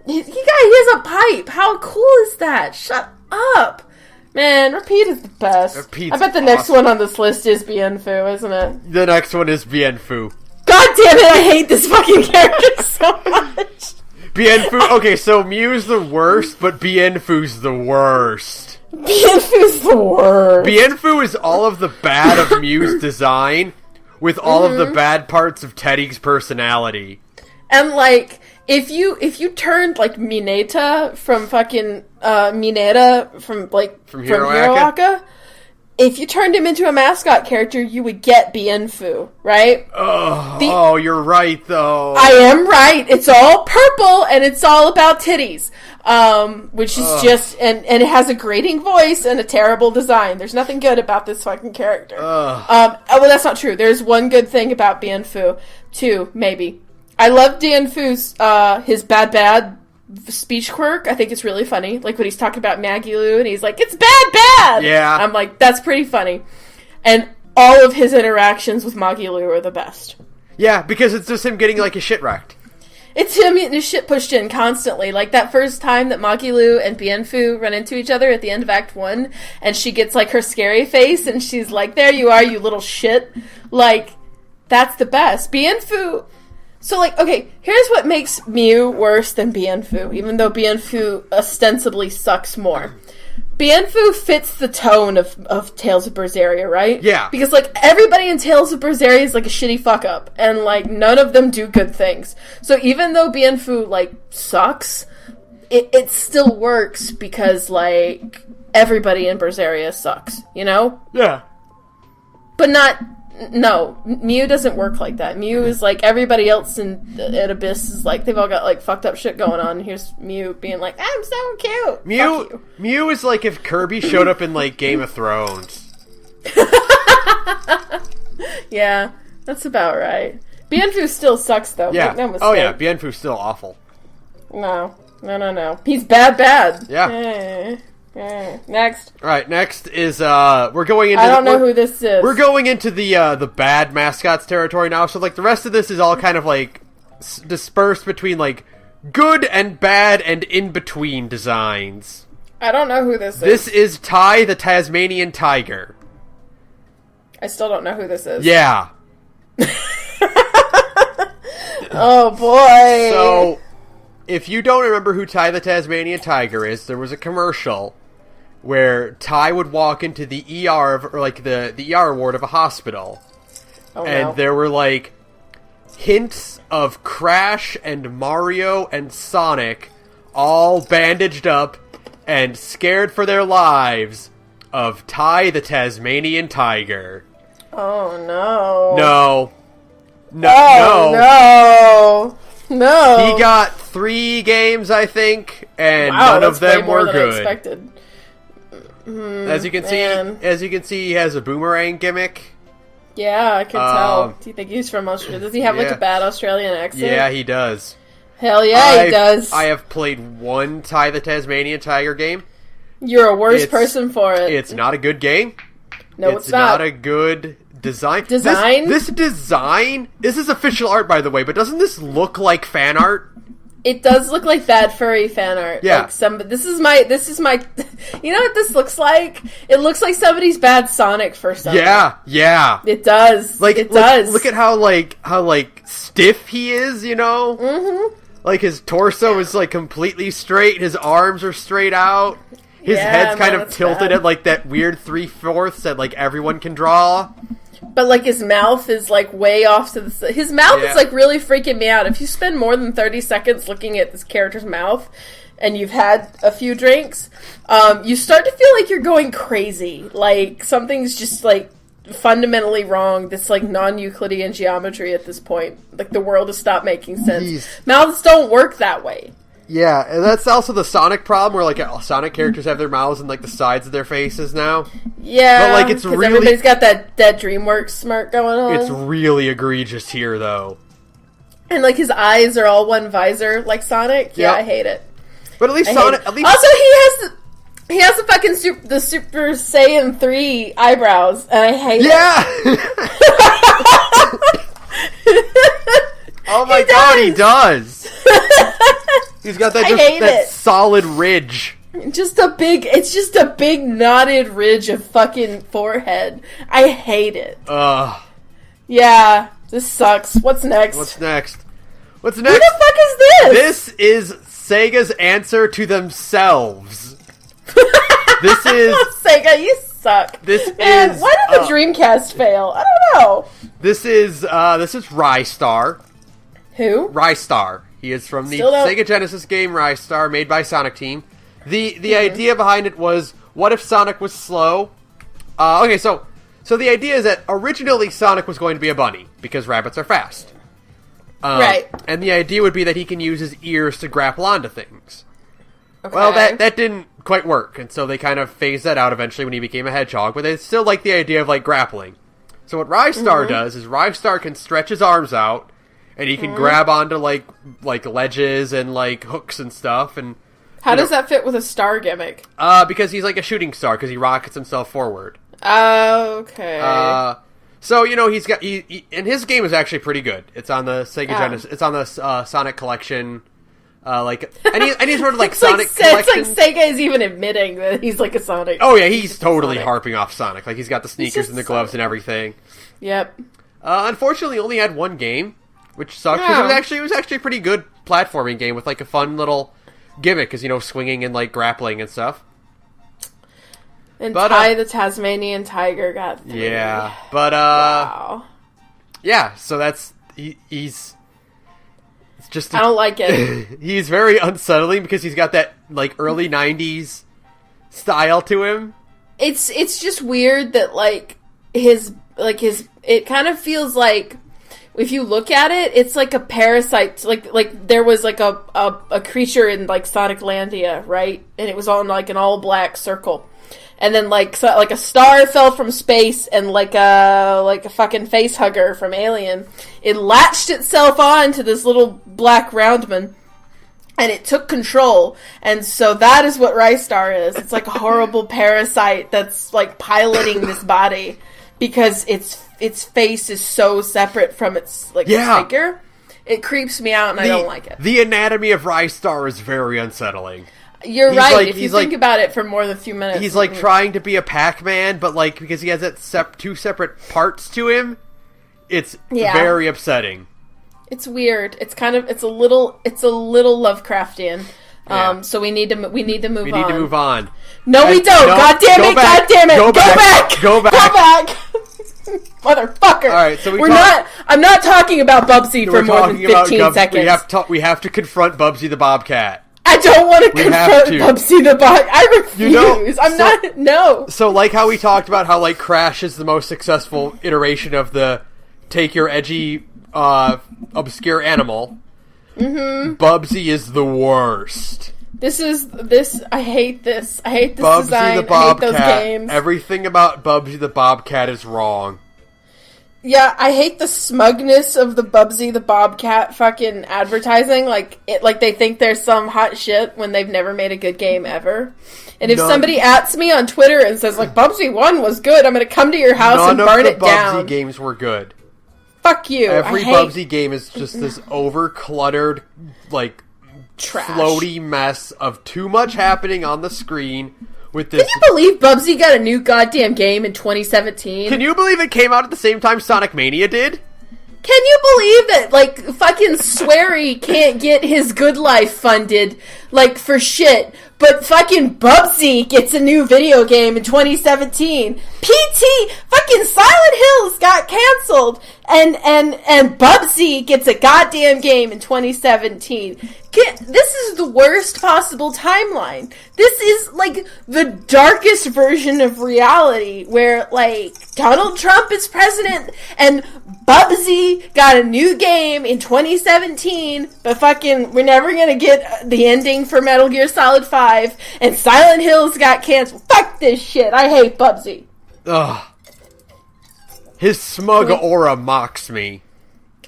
He has a pipe. How cool is that? Shut up. Man, Repeat is the best. Repeat's I bet the next one on this list is Bienfu, isn't it? The next one is Bienfu. God damn it, I hate this fucking character so much. Bienfu, okay, so Mew's the worst, but Bienfu's the worst. Bienfu's the worst. Bienfu is all of the bad of Mew's design, with all of the bad parts of Teddy's personality. And, like, if you turned, like, Mineta from fucking, Mineta from Hero Aka, if you turned him into a mascot character, you would get Bienfu, right? Oh, you're right, though. I am right. It's all purple, and it's all about titties. Which is just... And it has a grating voice and a terrible design. There's nothing good about this fucking character. Well, that's not true. There's one good thing about Bienfu. Two, maybe. I love Bienfu's, his bad speech quirk. I think it's really funny. Like when he's talking about Maggie Lou and he's like, it's bad! Yeah. I'm like, that's pretty funny. And all of his interactions with Maggie Lou are the best. Yeah, because it's just him getting like his shit wrecked. It's him getting his shit pushed in constantly. Like that first time that Maggie Lou and Bienfu run into each other at the end of Act 1 and she gets like her scary face and she's like, there you are, you little shit. Like, that's the best. Bienfu... So, like, okay, here's what makes Mew worse than Bienfu, even though Bienfu ostensibly sucks more. Bienfu fits the tone of Tales of Berseria, right? Yeah. Because, like, everybody in Tales of Berseria is, like, a shitty fuck-up, and, like, none of them do good things. So even though Bienfu, like, sucks, it still works because, like, everybody in Berseria sucks, you know? Yeah. But not... No, Mew doesn't work like that. Mew is like everybody else at Abyss is like they've all got like fucked up shit going on. Here's Mew being like, I'm so cute. Mew is like if Kirby showed up in like Game of Thrones. Yeah, that's about right. Bienfu still sucks though. Yeah. Yeah, Bienfu's still awful. No. He's bad. Yeah. Next. All right, next is we're going into. I don't know who this is. We're going into the bad mascots territory now. So like the rest of this is all kind of like dispersed between like good and bad and in between designs. I don't know who this is. This is Ty the Tasmanian Tiger. I still don't know who this is. Yeah. Oh boy. So if you don't remember who Ty the Tasmanian Tiger is, there was a commercial where Ty would walk into the ER or like the ER ward of a hospital, and there were like hints of Crash and Mario and Sonic all bandaged up and scared for their lives of Ty the Tasmanian Tiger. Oh no. No. He got 3 games, I think, and none of them were good. I expected. As you can see, he has a boomerang gimmick. Yeah, I can tell. Do you think he's from Australia? Does he have like a bad Australian accent? Yeah, he does. Hell yeah, he does. I have played one Ty the Tasmanian Tiger game. You're a worse person for it. It's not a good game. No, it's not. It's not a good design. Design? This design, this is official art, by the way, but doesn't this look like fan art? It does look like bad furry fan art. Yeah. Like this is my, you know what this looks like? It looks like somebody's bad Sonic for something. Yeah. It does. It does. Look at how stiff he is, you know? Mm-hmm. Like, his torso is, like, completely straight, his arms are straight out, his head's kind of tilted at, like, that weird 3/4 that, like, everyone can draw. But, like, his mouth is, like, way off to the side. His mouth is, like, really freaking me out. If you spend more than 30 seconds looking at this character's mouth, and you've had a few drinks, you start to feel like you're going crazy. Like, something's just, like, fundamentally wrong. This, like, non-Euclidean geometry at this point. Like, the world has stopped making sense. Mouths don't work that way. Yeah, and that's also the Sonic problem, where, like, Sonic characters have their mouths in, like, the sides of their faces now. Yeah, but, like, it's really... everybody's got that DreamWorks smirk going on. It's really egregious here, though. And, like, his eyes are all one visor, like Sonic. Yeah, I hate it. But at least Sonic... Also, he has the fucking the Super Saiyan 3 eyebrows, and I hate it. Oh my god, he does! He's got that solid ridge. It's just a big knotted ridge of fucking forehead. I hate it. Yeah, this sucks. What's next? Who the fuck is this? This is Sega's answer to themselves. This is... Sega, you suck. Why did the Dreamcast fail? I don't know. This is Rystar. Who? Rystar. He is from the Sega Genesis game Rystar, made by Sonic Team. The idea behind it was, what if Sonic was slow? Okay, so the idea is that originally Sonic was going to be a bunny, because rabbits are fast. Right. And the idea would be that he can use his ears to grapple onto things. Okay. Well, that didn't quite work, and so they kind of phased that out eventually when he became a hedgehog, but they still like the idea of, like, grappling. So what Rystar does is Rystar can stretch his arms out, and he can grab onto, like ledges and, like, hooks and stuff, and... How does that fit with a star gimmick? Because he's like a shooting star, because he rockets himself forward. Okay. So, you know, he's got... and his game is actually pretty good. It's on the Sega Genesis... It's on the Sonic Collection... any sort of, like, Sonic collection. It's like Sega is even admitting that he's, like, a Sonic. Oh, yeah, he's totally harping off Sonic. Like, he's got the sneakers and the gloves and everything. Yep. Unfortunately, only had one game, which sucked, because it was actually a pretty good platforming game with, like, a fun little gimmick, because, you know, swinging and, like, grappling and stuff. And Ty the Tasmanian Tiger got 3. Yeah, but, wow. Yeah, so that's... He's... I don't like it. He's very unsettling because he's got that, like, early 90s style to him. It's just weird that, like, it kind of feels like, if you look at it, it's like a parasite. Like there was, like, a creature in, like, Soniclandia, right? And it was on, like, an all-black circle. And then, like a star fell from space, and like a fucking face hugger from Alien, it latched itself on to this little black roundman, and it took control. And so that is what Rystar is. It's like a horrible parasite that's, like, piloting this body, because its face is so separate from its, like, figure. It creeps me out, and I don't like it. The anatomy of Rystar is very unsettling. You're right, if you think about it for more than a few minutes. He's, like, trying to be a Pac-Man, but, like, because he has that two separate parts to him, it's very upsetting. It's weird. It's a little Lovecraftian. So we need to move on. We need to move on. No, we don't. No, God damn it. Go back. Go back. Motherfucker. All right, so I'm not talking about Bubsy for more than 15 seconds. We have to confront Bubsy the Bobcat. I don't want to confront Bubsy the Bobcat. I refuse. No. So, like how we talked about how, like, Crash is the most successful iteration of the take your edgy, obscure animal. Mm-hmm. Bubsy is the worst. I hate this. I hate this Bubsy design. The Bobcat. I hate those games. Everything about Bubsy the Bobcat is wrong. Yeah, I hate the smugness of the Bubsy the Bobcat fucking advertising. Like they think they're some hot shit when they've never made a good game ever. And if somebody @s me on Twitter and says, like, Bubsy 1 was good, I'm going to come to your house and burn it down. None of the Bubsy games were good. Fuck you. Every Bubsy game is just this over-cluttered, like, trash, floaty mess of too much happening on the screen. With this... Can you believe Bubsy got a new goddamn game in 2017? Can you believe it came out at the same time Sonic Mania did? Can you believe that, like, fucking Swery can't get his Good Life funded, like, for shit, but fucking Bubsy gets a new video game in 2017? PT, fucking Silent Hills got canceled, and Bubsy gets a goddamn game in 2017. This is the worst possible timeline. This is, like, the darkest version of reality, where, like, Donald Trump is president, and Bubsy got a new game in 2017, but fucking, we're never gonna get the ending for Metal Gear Solid 5, and Silent Hills got canceled. Fuck this shit. I hate Bubsy. Ugh. His smug aura mocks me.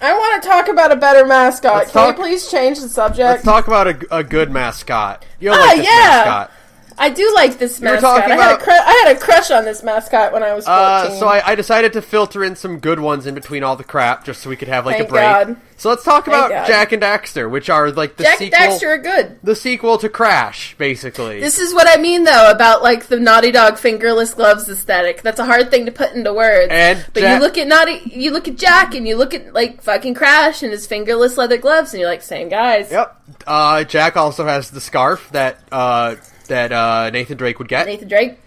I want to talk about a better mascot. Can we please change the subject? Let's talk about a good mascot. You like this mascot. I do like this mascot. I had a crush on this mascot when I was 14. So I decided to filter in some good ones in between all the crap, just so we could have like Thank a break. God. So let's talk about Jak and Daxter, which are like the Jak sequel. and Daxter are good. The sequel to Crash, basically. This is what I mean, though, about like the Naughty Dog fingerless gloves aesthetic. That's a hard thing to put into words. But you look at Jak, and you look at like fucking Crash and his fingerless leather gloves, and you're like, same guys. Yep. Jak also has the scarf that Nathan Drake would get. Nathan Drake.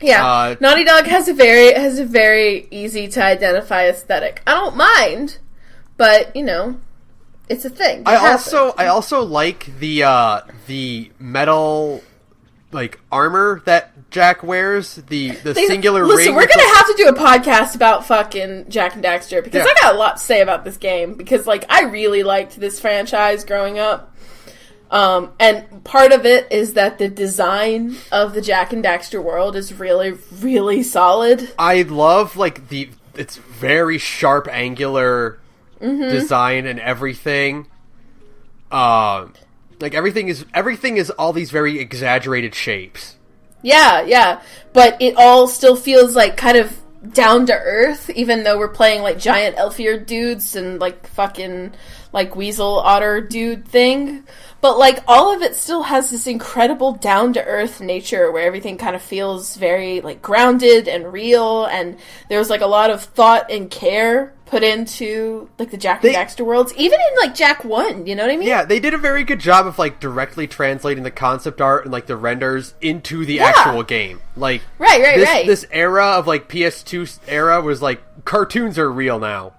Yeah. Naughty Dog has a very easy to identify aesthetic. I don't mind, but you know, it's a thing. I also like the metal like armor that Jak wears. The singular ring. Listen, we're gonna have to do a podcast about fucking Jak and Daxter because I got a lot to say about this game because like I really liked this franchise growing up. And part of it is that the design of the Jak and Daxter world is really, really solid. I love, like, it's very sharp, angular design and everything. Like, everything is all these very exaggerated shapes. Yeah. But it all still feels, like, kind of down to earth, even though we're playing, like, giant elf-eared dudes and, like, fucking, like, weasel otter dude thing. But, like, all of it still has this incredible down-to-earth nature where everything kind of feels very, like, grounded and real, and there's, like, a lot of thought and care put into, like, the Jak and Daxter worlds, even in, like, Jak 1, you know what I mean? Yeah, they did a very good job of, like, directly translating the concept art and, like, the renders into the actual game. Like, right. This era of, like, PS2 era was, like, cartoons are real now.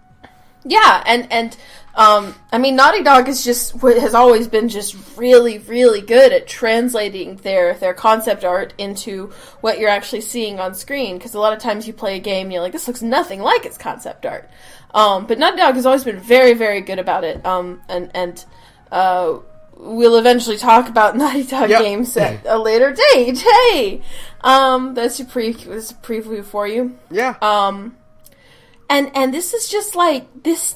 Yeah, and I mean, Naughty Dog has always been just really, really good at translating their concept art into what you're actually seeing on screen. Because a lot of times you play a game, and you're like, this looks nothing like its concept art. But Naughty Dog has always been very, very good about it. And we'll eventually talk about Naughty Dog games at a later date. Hey, that's a preview for you. Yeah. And this is just like this.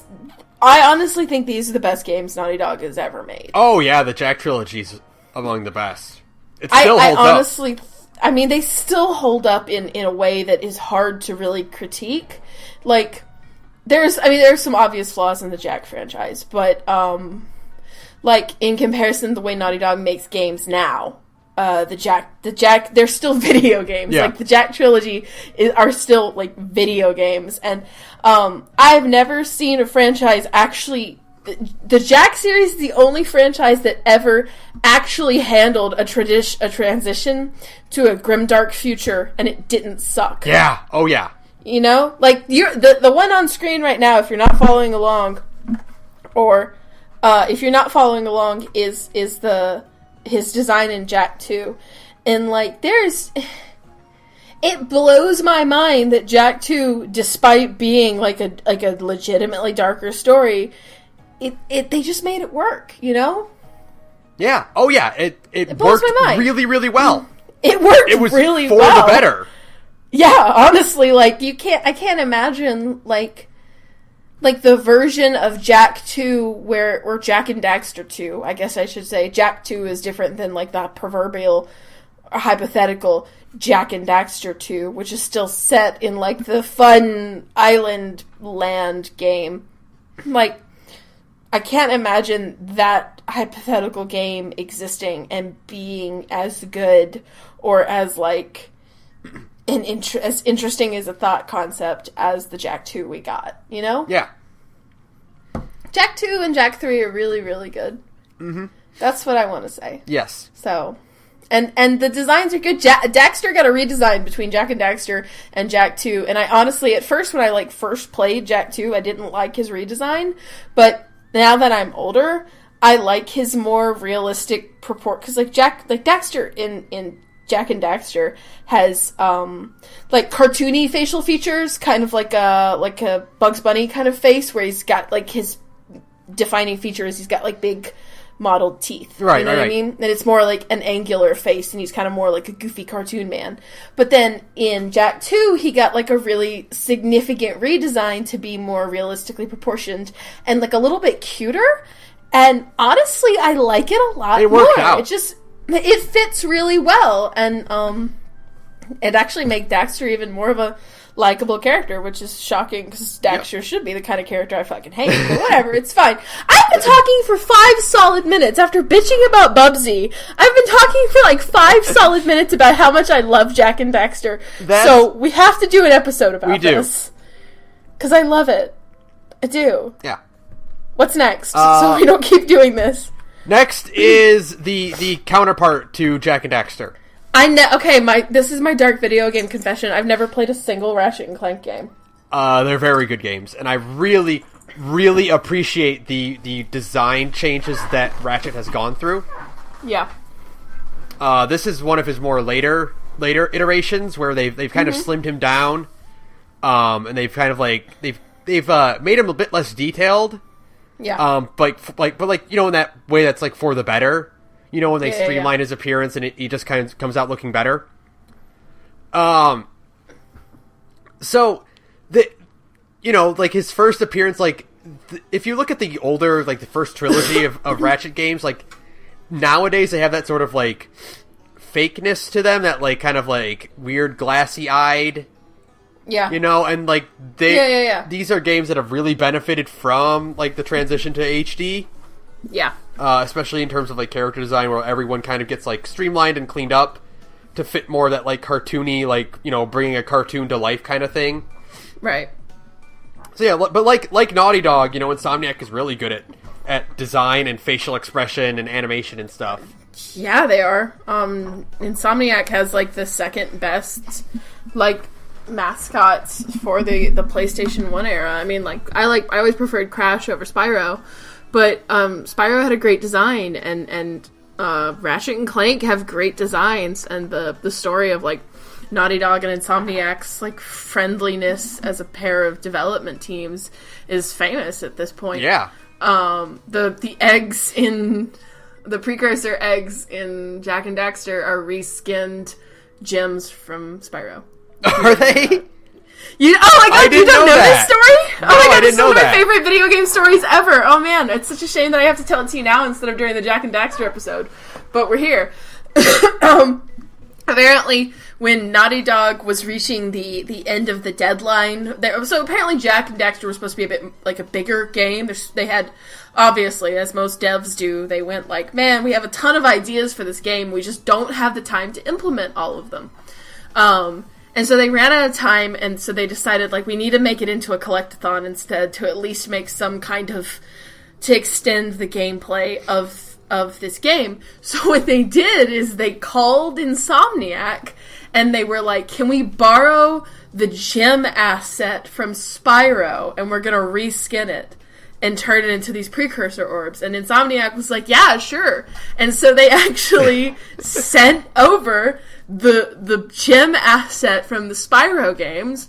I honestly think these are the best games Naughty Dog has ever made. Oh yeah, the Jak trilogy's among the best. It still holds up. I mean, they still hold up in a way that is hard to really critique. Like, there's some obvious flaws in the Jak franchise, but like in comparison to the way Naughty Dog makes games now, the Jak, they're still video games. Yeah. Like, the Jak trilogy are still, like, video games. And I've never seen a franchise actually... The Jak series is the only franchise that ever actually handled a transition to a grimdark future, and it didn't suck. Yeah. Oh, yeah. You know? Like, the one on screen right now, if you're not following along, or if you're not following along, is his design in Jak 2. And, like, it blows my mind that Jak 2, despite being, like a legitimately darker story, they just made it work, you know? Yeah. Oh, yeah. It worked really, really well. It worked really well. It was for the better. Yeah, honestly, like, I can't imagine, like, like the version of Jack 2 or Jack and Daxter 2, I guess I should say. Jack 2 is different than like the proverbial or hypothetical Jack and Daxter 2, which is still set in like the fun island land game. Like, I can't imagine that hypothetical game existing and being as good or as like as interesting as a thought concept as the Jack 2 we got, you know? Yeah. Jack 2 and Jack 3 are really, really good. Mm-hmm. That's what I want to say. Yes. So, and the designs are good. Daxter got a redesign between Jack and Daxter and Jack 2, and I honestly, at first, when I like first played Jack 2, I didn't like his redesign, but now that I'm older, I like his more realistic because like Daxter in Jack and Daxter has like cartoony facial features, kind of like a Bugs Bunny kind of face, where he's got like his defining features. He's got like big modeled teeth, right? You know what I mean? And it's more like an angular face, and he's kind of more like a goofy cartoon man. But then in Jack 2, he got like a really significant redesign to be more realistically proportioned and like a little bit cuter. And honestly, I like it a lot. It worked out. It fits really well, and it actually made Daxter even more of a likable character, which is shocking because Daxter should be the kind of character I fucking hate. But whatever, it's fine. I've been talking for 5 solid minutes after bitching about Bubsy. I've been talking for like 5 solid minutes about how much I love Jack and Daxter. So we have to do an episode about this. Because I love it. I do. Yeah. What's next? So we don't keep doing this. Next is the counterpart to Jack and Daxter. This is my dark video game confession. I've never played a single Ratchet and Clank game. They're very good games, and I really, really appreciate the design changes that Ratchet has gone through. Yeah. This is one of his more later iterations where they've kind of slimmed him down, and they've kind of like they've made him a bit less detailed. Yeah. But you know, in that way that's like for the better. You know, when they streamline his appearance and he just kind of comes out looking better. So like his first appearance, like if you look at the older, like the first trilogy of Ratchet games, like nowadays they have that sort of like fakeness to them, that like kind of like weird glassy eyed. Yeah. You know, and like these are games that have really benefited from like the transition to HD. Yeah. Especially in terms of like character design, where everyone kind of gets like streamlined and cleaned up to fit more of that like cartoony, like, you know, bringing a cartoon to life kind of thing. Right. So yeah, but like Naughty Dog, you know, Insomniac is really good at design and facial expression and animation and stuff. Yeah, they are. Insomniac has like the second best like mascots for the PlayStation 1 era. I mean, like I always preferred Crash over Spyro. But Spyro had a great design, and Ratchet and Clank have great designs, and the story of like Naughty Dog and Insomniac's like friendliness as a pair of development teams is famous at this point. Yeah. The eggs in the precursor eggs in Jack and Daxter are reskinned gems from Spyro. Are they? Oh my god, you don't know this story? No, oh my god, this is one of my favorite video game stories ever. Oh man, it's such a shame that I have to tell it to you now instead of during the Jack and Daxter episode. But we're here. Apparently, when Naughty Dog was reaching the end of the deadline, so apparently Jack and Daxter were supposed to be a bit like a bigger game. They had, obviously, as most devs do, they went like, man, we have a ton of ideas for this game, we just don't have the time to implement all of them. And so they ran out of time, and so they decided, like, we need to make it into a collectathon instead to at least make some kind of, to extend the gameplay of this game. So what they did is they called Insomniac, and they were like, can we borrow the gem asset from Spyro, and we're gonna reskin it and turn it into these precursor orbs? And Insomniac was like, yeah, sure. And so they actually sent over the gem asset from the Spyro games,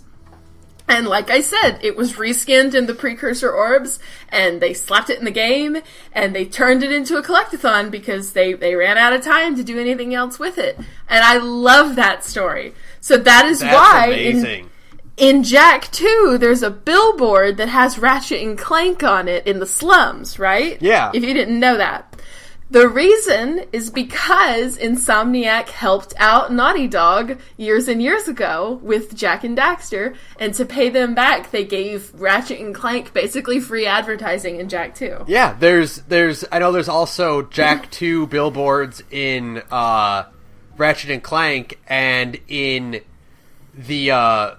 and like I said, it was reskinned in the precursor orbs, and they slapped it in the game, and they turned it into a collectathon because they ran out of time to do anything else with it. And I love that story. So that is why amazing. In Jack 2, there's a billboard that has Ratchet and Clank on it in the slums, right? Yeah. If you didn't know that. The reason is because Insomniac helped out Naughty Dog years and years ago with Jack and Daxter, and to pay them back, they gave Ratchet and Clank basically free advertising in Jack 2. Yeah, I know there's also Jack 2 billboards in Ratchet and Clank, and in the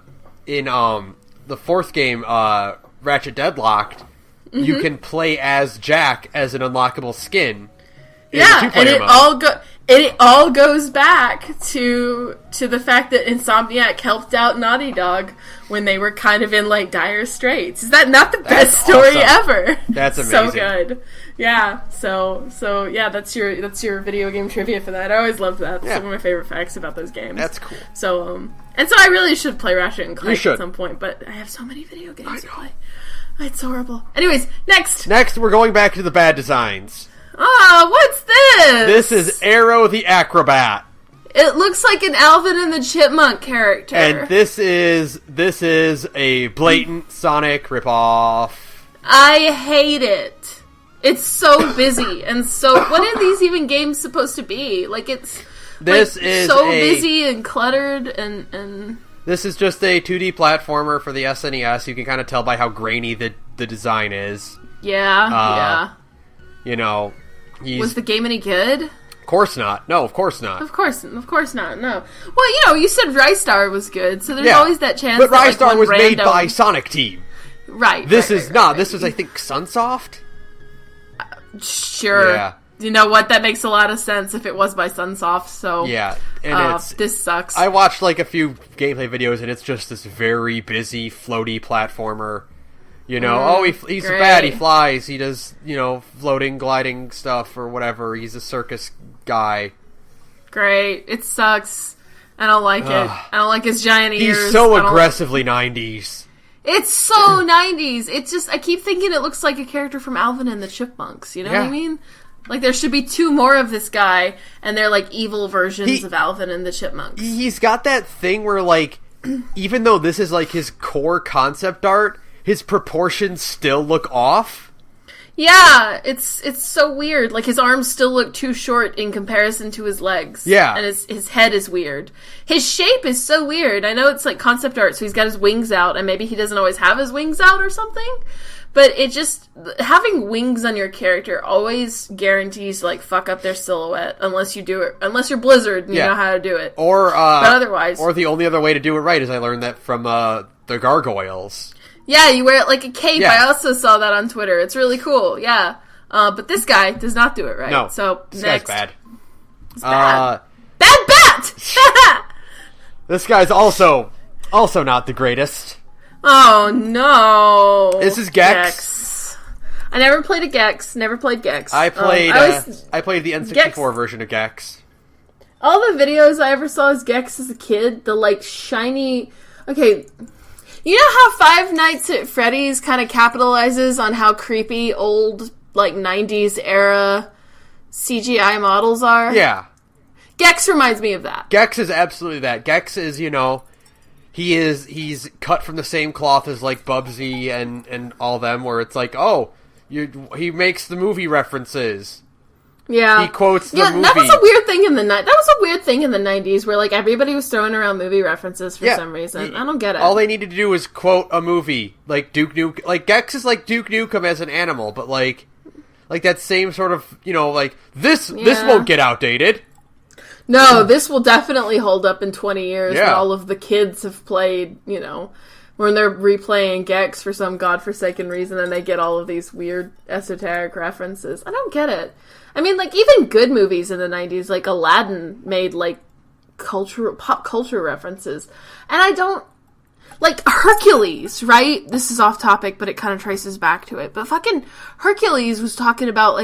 fourth game, Ratchet Deadlocked, you can play as Jack as an unlockable skin. Yeah, and it all goes back to the fact that Insomniac helped out Naughty Dog when they were kind of in like dire straits. Is that not the best story ever? That's amazing. So good. Yeah. So yeah, that's your video game trivia for that. I always loved that. Yeah. Some of my favorite facts about those games. That's cool. So and so I really should play Ratchet and Clank at some point, but I have so many video games to play. It's horrible. Anyways, next. Next, we're going back to the bad designs. Ah, what's this? This is Arrow the Acrobat. It looks like an Alvin and the Chipmunk character. And this is a blatant Sonic ripoff. I hate it. It's so busy and so... What are these even games supposed to be? Like, it's so busy and cluttered and... This is just a 2D platformer for the SNES. You can kind of tell by how grainy the design is. Yeah. You know... Was the game any good? Of course not. No, of course not. Of course not, no. Well, you said Rystar was good, so there's always that chance but that Rystar was made by Sonic Team. Right. This is not. This is, I think, Sunsoft? Sure. Yeah. You know what? That makes a lot of sense if it was by Sunsoft, so... Yeah, and this sucks. I watched, like, a few gameplay videos, and it's just this very busy, floaty platformer. You know, he's bad, he flies, he does, floating, gliding stuff or whatever. He's a circus guy. Great. It sucks. I don't like it. I don't like his giant ears. He's so aggressively 90s. It's so 90s. It's just, I keep thinking it looks like a character from Alvin and the Chipmunks. You know what I mean? Like, there should be 2 more of this guy, and they're, like, evil versions of Alvin and the Chipmunks. He's got that thing where, like, even though this is, like, his core concept art... His proportions still look off. Yeah, it's so weird. Like, his arms still look too short in comparison to his legs. Yeah. And his head is weird. His shape is so weird. I know it's, like, concept art, so he's got his wings out, and maybe he doesn't always have his wings out or something. But it just... Having wings on your character always guarantees, like, fuck up their silhouette, unless you do it... Unless you're Blizzard and you know how to do it. But otherwise... Or the only other way to do it right is I learned that from, the Gargoyles. Yeah, you wear it like a cape. Yeah. I also saw that on Twitter. It's really cool. Yeah. But this guy does not do it right. No. So, this next. guy's bad. It's bad. Bad bat! This guy's also not the greatest. Oh, no. This is Gex. I never played a Gex. Never played Gex. I played the N64 Gex. version of Gex. All the videos I ever saw as Gex as a kid, the, like, shiny... Okay... You know how Five Nights at Freddy's kind of capitalizes on how creepy old, like, 90s era CGI models are? Yeah. Gex reminds me of that. Gex is absolutely that. Gex is, he's cut from the same cloth as, like, Bubsy and all them, where it's like, he makes the movie references. Yeah. He quotes the movie. That was a weird thing in the 90s where, like, everybody was throwing around movie references for some reason. I don't get it. All they needed to do was quote a movie, like Duke Nukem. Like, Gex is like Duke Nukem as an animal, but, like that same sort of, like, this won't get outdated. No, this will definitely hold up in 20 years when all of the kids have played, when they're replaying Gex for some godforsaken reason and they get all of these weird esoteric references. I don't get it. I mean, like, even good movies in the 90s, like Aladdin, made, like, pop culture references. And I don't... Like, Hercules, right? This is off topic, but it kind of traces back to it. But fucking Hercules was talking about,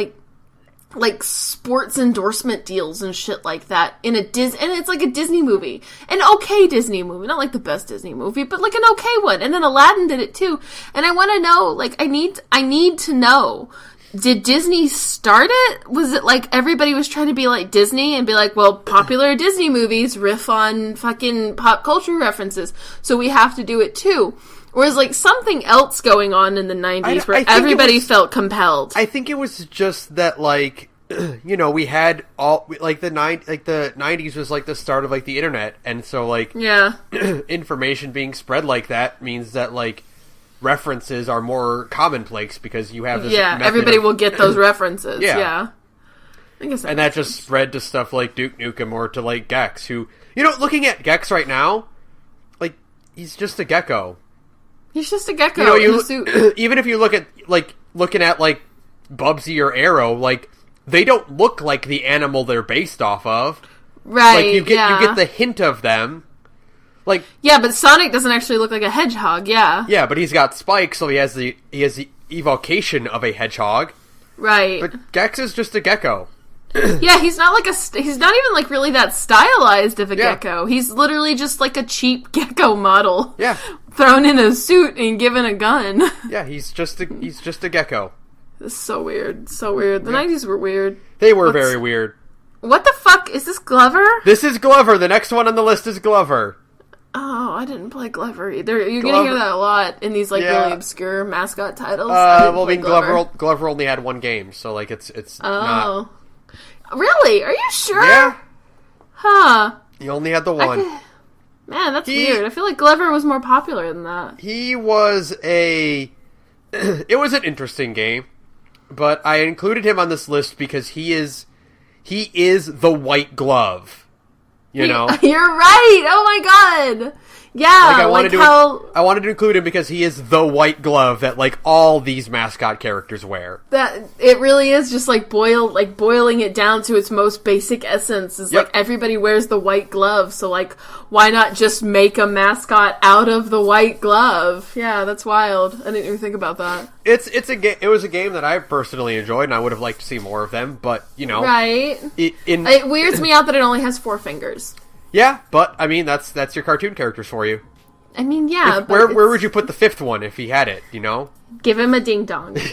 like sports endorsement deals and shit like that in and it's like a Disney movie. An okay Disney movie. Not like the best Disney movie, but like an okay one. And then Aladdin did it too. And I want to know, like, I need to know, did Disney start it? Was it like everybody was trying to be like Disney and be like, well, popular Disney movies riff on fucking pop culture references, so we have to do it too? Or is like something else going on in the 90s where everybody felt compelled? I think it was just that, like, you know, we had all, like, the 90s was like the start of like the internet, and so like information being spread like that means that like references are more commonplace because you have this everybody will get those references. I guess that just spread to stuff like Duke Nukem or to like Gex, who, you know, looking at Gex right now, like, he's just a gecko. He's just a gecko in a suit. Even if you look at like looking at like Bubsy or Arrow, like, they don't look like the animal they're based off of. Right. Like, you get the hint of them. Like, yeah, but Sonic doesn't actually look like a hedgehog, Yeah, but he's got spikes, so he has the evocation of a hedgehog. Right. But Gex is just a gecko. Yeah, he's not even like really that stylized of a gecko. He's literally just like a cheap gecko model. Yeah. Thrown in a suit and given a gun. Yeah, he's just a gecko. This is so weird. So weird. The 90s were weird. They were very weird. What the fuck? Is this Glover? This is Glover. The next one on the list is Glover. Oh, I didn't play Glover either. You're going to hear that a lot in these, like, really obscure mascot titles. Glover only had one game, so, like, it's not... Really? Are you sure? Yeah. Huh. He only had the one. Man, that's weird. I feel like Glover was more popular than that. He was it was an interesting game, but I included him on this list because he is the white glove. You know? You're right! Oh my god! Yeah, I wanted to include him because he is the white glove that, like, all these mascot characters wear. That it really is just like boiling it down to its most basic essence is like everybody wears the white glove, so like why not just make a mascot out of the white glove? Yeah, that's wild. I didn't even think about that. It was a game that I personally enjoyed, and I would have liked to see more of them, but you know, right? It weirds me out that it only has 4 fingers. Yeah, but I mean that's your cartoon characters for you. I mean, yeah. Where would you put the 5th one if he had it? You know, give him a ding dong. Yep.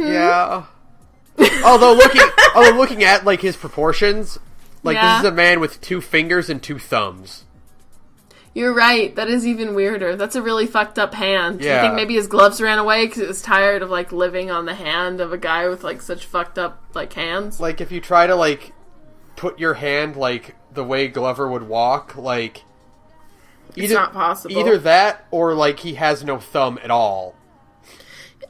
Yeah. Although looking at like his proportions, like this is a man with 2 fingers and 2 thumbs. You're right. That is even weirder. That's a really fucked up hand. Yeah. I think maybe his gloves ran away because it was tired of like living on the hand of a guy with like such fucked up like hands. Like if you try to like put your hand like the way Glover would walk, like it's not possible. Either that or like he has no thumb at all.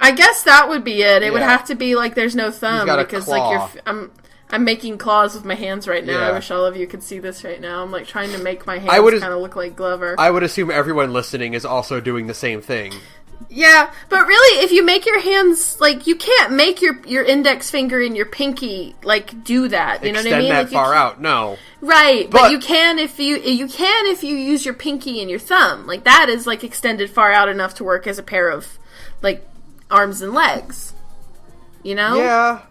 I guess that would be it. It would have to be like there's no thumb because claw. like I'm making claws with my hands right now. I wish all of you could see this right now. I'm like trying to make my hands kind of look like Glover. I would assume everyone listening is also doing the same thing. Yeah, but really, if you make your hands, like, you can't make your index finger and your pinky, like, do that. You know what I mean? Extend that far out, no. Right, but you can if you use your pinky and your thumb. Like, that is, like, extended far out enough to work as a pair of, like, arms and legs. You know? Yeah.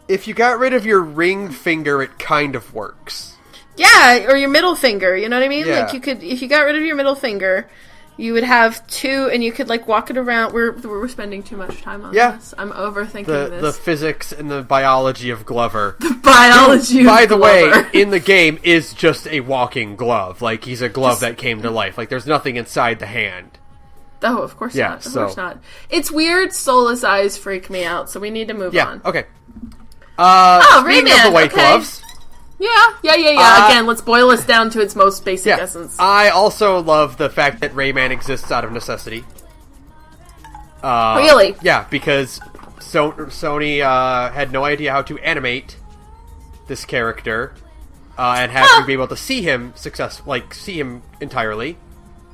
If you got rid of your ring finger, it kind of works. Yeah, or your middle finger, you know what I mean? Yeah. Like, you could, if you got rid of your middle finger, you would have 2, and you could, like, walk it around. We're spending too much time on this. I'm overthinking this. The physics and the biology of Glover. The biology of Glover. By the way, in the game, is just a walking glove. Like, he's a glove that came to life. Like, there's nothing inside the hand. Oh, of course not. Of course not. It's weird. Soulless eyes freak me out, so we need to move on. Okay. Rayman. Of the white gloves. Yeah. Again, let's boil this down to its most basic essence. I also love the fact that Rayman exists out of necessity. Really? Yeah, because Sony had no idea how to animate this character and have to be able to see him see him entirely.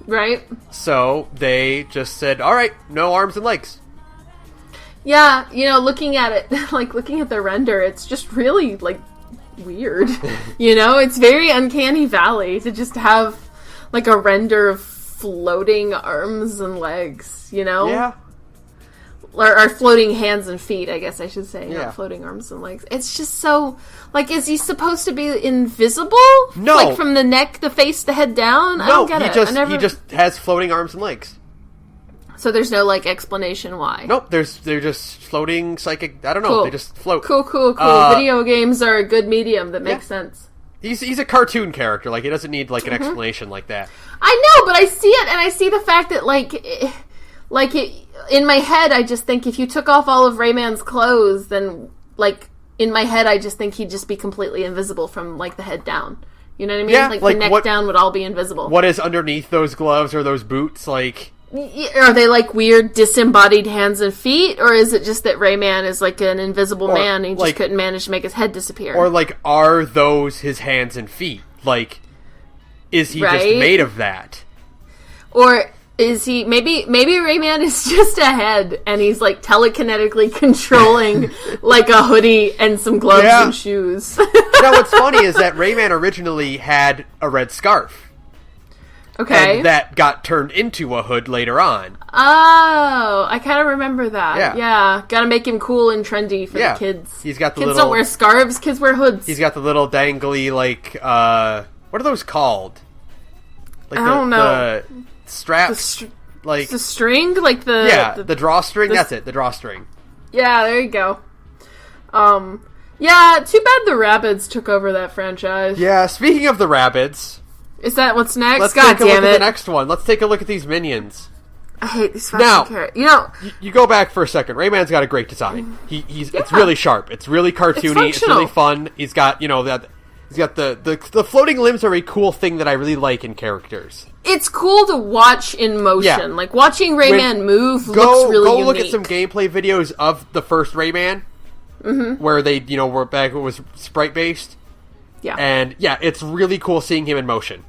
Right. So they just said, "All right, no arms and legs." Yeah, looking at it, like looking at the render, it's just really like weird. It's very Uncanny Valley to just have like a render of floating arms and legs. Yeah. or floating hands and feet, I guess I should say, not floating arms and legs. It's just so, like, is he supposed to be invisible? No. Like, from the neck, the face, the head down? No, I don't get it. He just has floating arms and legs. So there's no, like, explanation why? Nope, they're just floating psychic, I don't know, cool. They just float. Cool. Video games are a good medium that makes sense. He's a cartoon character, like, he doesn't need, like, an explanation like that. I know, but I see it, and I see the fact that, in my head, I just think if you took off all of Rayman's clothes, then, like, in my head, I just think he'd just be completely invisible from, like, the head down. You know what I mean? Yeah, like the neck down would all be invisible. What is underneath those gloves or those boots, like... Are they, like, weird disembodied hands and feet, or is it just that Rayman is, like, an invisible man and he just couldn't manage to make his head disappear? Or, like, are those his hands and feet? Like, is he just made of that? Or is he... Maybe Rayman is just a head, and he's, like, telekinetically controlling, like, a hoodie and some gloves and shoes. Now, what's funny is that Rayman originally had a red scarf. Okay. And that got turned into a hood later on. Oh, I kind of remember that. Yeah. Gotta make him cool and trendy for the kids. He's got the kids don't wear scarves, kids wear hoods. He's got the little dangly, like, what are those called? Like I don't know. The straps? Like the string? Like the... Yeah, the drawstring? That's it, the drawstring. Yeah, there you go. Yeah, too bad the Rabbids took over that franchise. Yeah, speaking of the Rabbids... Is that what's next? Let's God take a look damn at the next one. Let's take a look at these minions. I hate these fucking characters. You know... You go back for a second. Rayman's got a great design. It's really sharp. It's really cartoony. It's really fun. He's got, He's got the floating limbs are a cool thing that I really like in characters. It's cool to watch in motion. Yeah. Like, watching Rayman move looks really unique. Go look at some gameplay videos of the first Rayman. Where they, were back, it was sprite-based. Yeah. And, it's really cool seeing him in motion.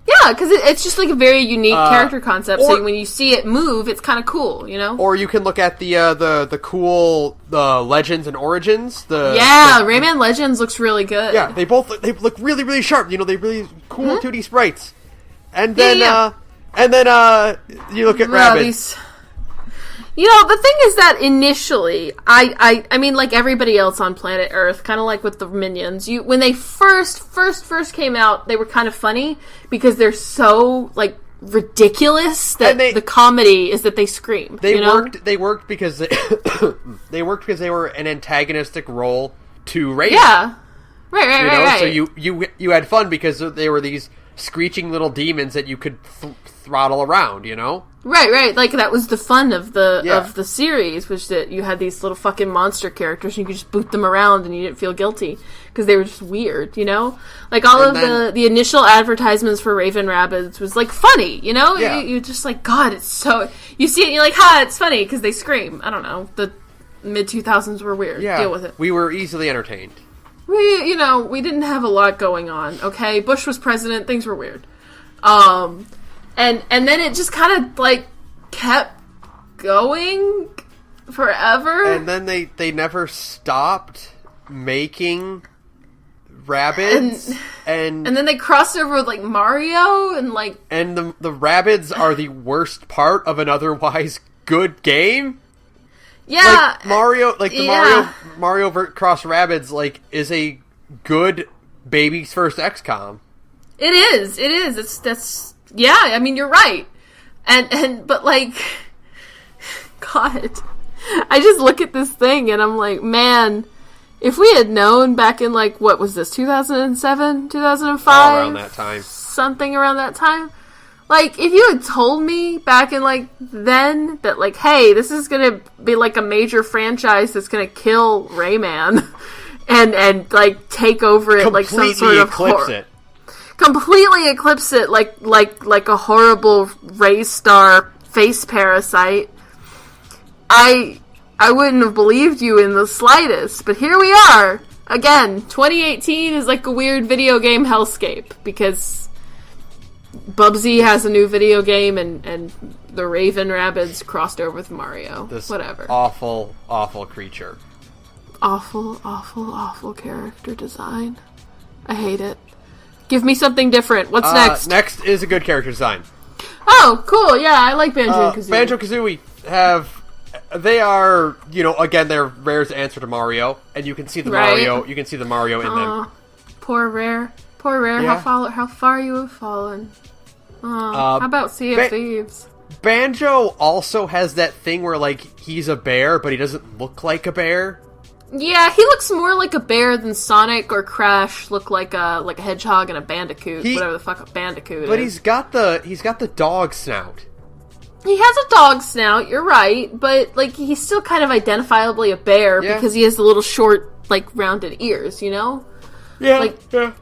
Yeah, because it's just like a very unique character concept. So when you see it move, it's kind of cool, Or you can look at the cool Legends and Origins. Rayman Legends looks really good. Yeah, they look really really sharp. They really cool 2D sprites. And then you look at Rabbids. The thing is that initially, I mean, like everybody else on planet Earth, kind of like with the Minions, when they first came out, they were kind of funny because they're so, like, ridiculous that the comedy is that they scream. They worked because they were an antagonistic role to Rayman. Yeah. Right. So you had fun because they were these screeching little demons that you could throttle around, Right. Like, that was the fun of the series, was that you had these little fucking monster characters and you could just boot them around and you didn't feel guilty because they were just weird, Like, the initial advertisements for Raven Rabbids was, like, funny, Yeah. You're just like, God, it's so... You see it and you're like, ha, it's funny because they scream. I don't know. The mid-2000s were weird. Yeah. Deal with it. We were easily entertained. We didn't have a lot going on, okay? Bush was president. Things were weird. And then it just kind of, like, kept going forever. And then they never stopped making Rabbids. And then they crossed over with, like, Mario and, like... And the Rabbids are the worst part of an otherwise good game. Yeah. Like, Mario Cross Rabbids, like, is a good baby's first XCOM. It is. Yeah, I mean, you're right. But, like, God, I just look at this thing and I'm like, man, if we had known back in, like, what was this, 2007, 2005? Around that time. Something around that time. Like, if you had told me back in, like, then that, like, hey, this is gonna be, like, a major franchise that's gonna kill Rayman and like, take over it, like, some sort of... Completely eclipse it like a horrible Ray Star face parasite. I wouldn't have believed you in the slightest, but here we are. Again, 2018 is like a weird video game hellscape because Bubsy has a new video game and the Raven Rabbids crossed over with Mario. This whatever. Awful, awful creature. Awful character design. I hate it. Give me something different. What's next? Next is a good character design. Oh, cool. Yeah, I like Banjo-Kazooie. Banjo-Kazooie have they are, again, they're Rare's answer to Mario, and you can see the Mario. You can see the Mario in them. Poor Rare. Yeah. How far you have fallen. How about Sea of Thieves? Banjo also has that thing where, like, he's a bear, but he doesn't look like a bear. Yeah, he looks more like a bear than Sonic or Crash look like a hedgehog and a bandicoot, whatever the fuck a bandicoot is. But he's got the dog snout. He has a dog snout, you're right, but, like, he's still kind of identifiably a bear because he has the little short, like, rounded ears, Yeah. Yeah.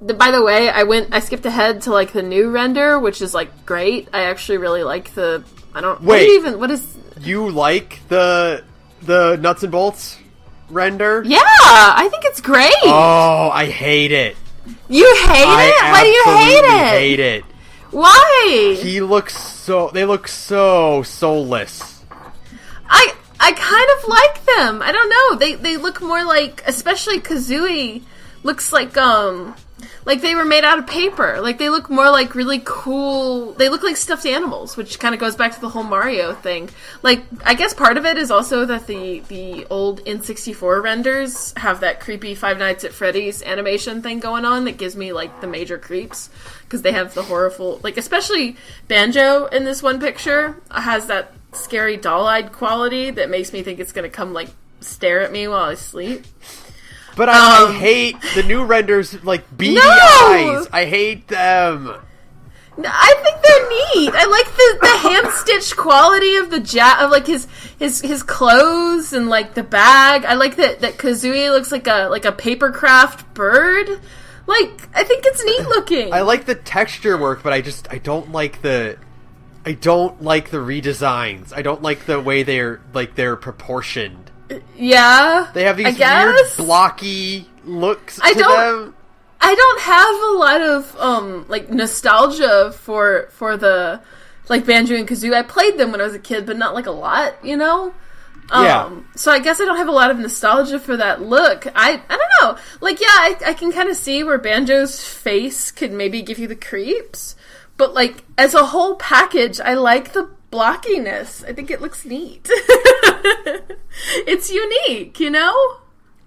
By the way, I skipped ahead to, like, the new render, which is, like, great. I actually really like the... What is... You like the nuts and bolts render? Yeah! I think it's great! Oh, I hate it. You hate it? Why do you hate it? I hate it. Why? They look so soulless. I kind of like them. I don't know. They look more like... Especially Kazooie looks like they were made out of paper. Like, they look more like really cool... They look like stuffed animals, which kind of goes back to the whole Mario thing. Like, I guess part of it is also that the old N64 renders have that creepy Five Nights at Freddy's animation thing going on that gives me, like, the major creeps. Because they have the horrible... Like, especially Banjo in this one picture has that scary doll-eyed quality that makes me think it's going to come, like, stare at me while I sleep. But I hate the new renders, like, beady eyes. I hate them. I think they're neat. I like the hand-stitched quality of his clothes and, like, the bag. I like that Kazooie looks like a paper craft bird. Like, I think it's neat looking. I like the texture work, but I don't like the redesigns. I don't like the way they're proportioned. Yeah, they have these weird blocky looks to them. I don't have a lot of like nostalgia for the like Banjo and Kazooie. I played them when I was a kid, but not like a lot, So I guess I don't have a lot of nostalgia for that look. I don't know. Like, yeah, I can kind of see where Banjo's face could maybe give you the creeps, but like as a whole package, I like the blockiness. I think it looks neat. It's unique,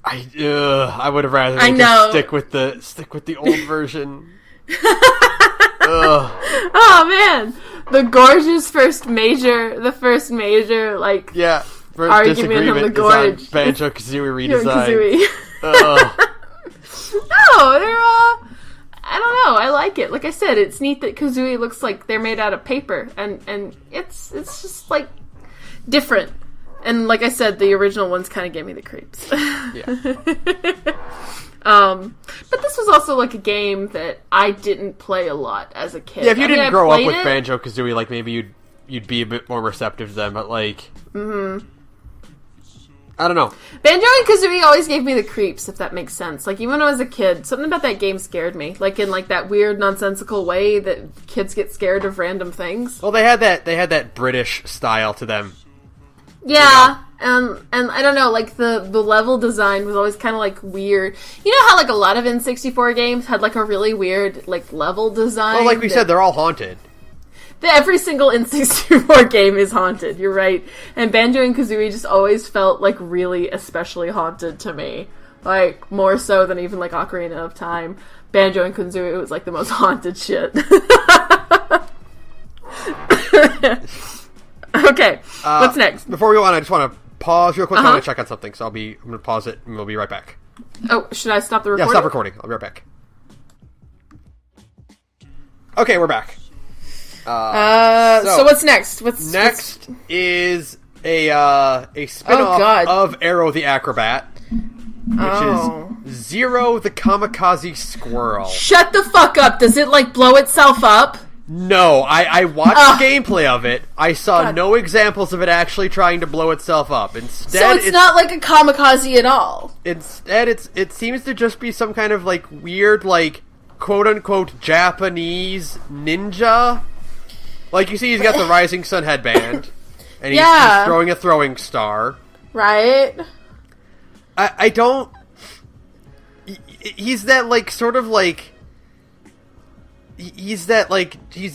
I would have rather just stick with the old version. Oh man, the Gorge's first major like argument of the Gorge is on Banjo-Kazooie redesign. No, they're I don't know. I like it. Like I said, it's neat that Kazooie looks like they're made out of paper, and it's just like different. And like I said, the original ones kind of gave me the creeps. Yeah. But this was also like a game that I didn't play a lot as a kid. Yeah, if you didn't grow up with Banjo-Kazooie, like maybe you'd be a bit more receptive to them. But like, I don't know. Banjo and Kazooie always gave me the creeps, if that makes sense. Like, even when I was a kid, something about that game scared me. Like, in, like, that weird, nonsensical way that kids get scared of random things. Well, they had that British style to them. Yeah, and I don't know, like, the level design was always kind of, like, weird. You know how, like, a lot of N64 games had, like, a really weird, like, level design? Well, like we said, they're all haunted. Every single N64 game is haunted, you're right. And Banjo and Kazooie just always felt, like, really especially haunted to me. Like, more so than even, like, Ocarina of Time. Banjo and Kazooie was, like, the most haunted shit. Okay, what's next? Before we go on, I just want to pause real quick. I want to check on something, so I'm going to pause it, and we'll be right back. Oh, should I stop the recording? Yeah, stop recording. I'll be right back. Okay, we're back. So what's next? Next is a spin-off of Arrow the Acrobat, which is Zero the Kamikaze Squirrel. Shut the fuck up! Does it, like, blow itself up? No, I watched the gameplay of it. I saw no examples of it actually trying to blow itself up. Instead, so it's not like a kamikaze at all? Instead, it seems to just be some kind of, like, weird, like, quote-unquote Japanese ninja. Like, you see, he's got the Rising Sun headband, and he's throwing a throwing star. Right. I don't... He's that, like, sort of, like... He's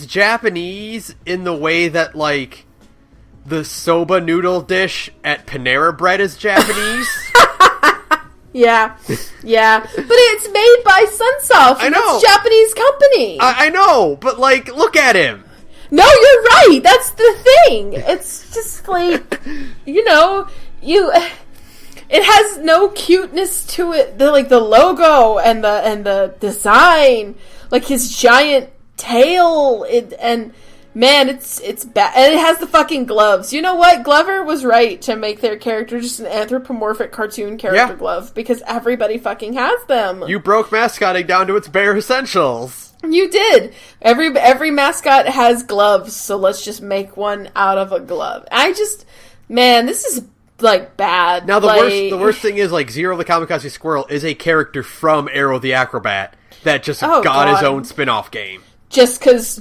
Japanese in the way that, like, the soba noodle dish at Panera Bread is Japanese. Yeah. But it's made by Sunsoft. I know. It's a Japanese company. I know, but, like, look at him. No, you're right. That's the thing. It's just, like, you know, it has no cuteness to it. The logo and the design, like his giant tail, man, it's bad. And it has the fucking gloves. You know what? Glover was right to make their character just an anthropomorphic cartoon character glove, because everybody fucking has them. You broke mascotting down to its bare essentials. You did. Every mascot has gloves, so let's just make one out of a glove. Man, this is, like, bad. Now, the worst thing is, like, Zero the Kamikaze Squirrel is a character from Arrow the Acrobat that just got his own spin-off game. Just cause?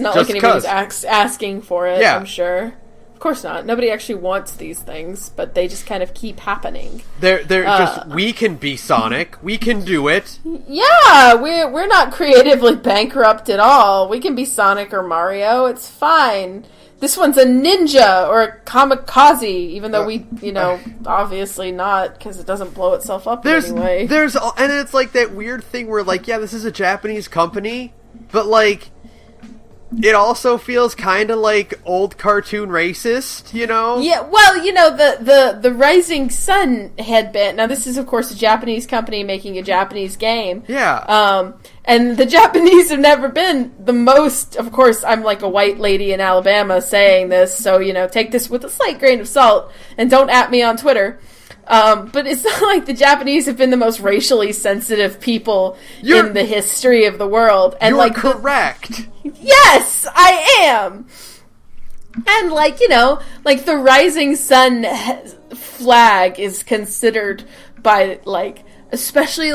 Not like anybody was asking for it, yeah. I'm sure. Of course not. Nobody actually wants these things, but they just kind of keep happening. They're just, we can be Sonic. We can do it. Yeah, we're not creatively bankrupt at all. We can be Sonic or Mario. It's fine. This one's a ninja or a kamikaze, even though we, obviously not, because it doesn't blow itself up anyway. And it's like that weird thing where, like, yeah, this is a Japanese company, but, like, it also feels kind of like old cartoon racist, you know? Yeah, well, the Rising Sun headband. Now, this is, of course, a Japanese company making a Japanese game. Yeah. And the Japanese have never been the most, of course, I'm like a white lady in Alabama saying this, so, take this with a slight grain of salt, and don't at me on Twitter. But it's not like the Japanese have been the most racially sensitive people in the history of the world. And you're correct. Yes, I am. And, the Rising Sun flag is considered by, especially,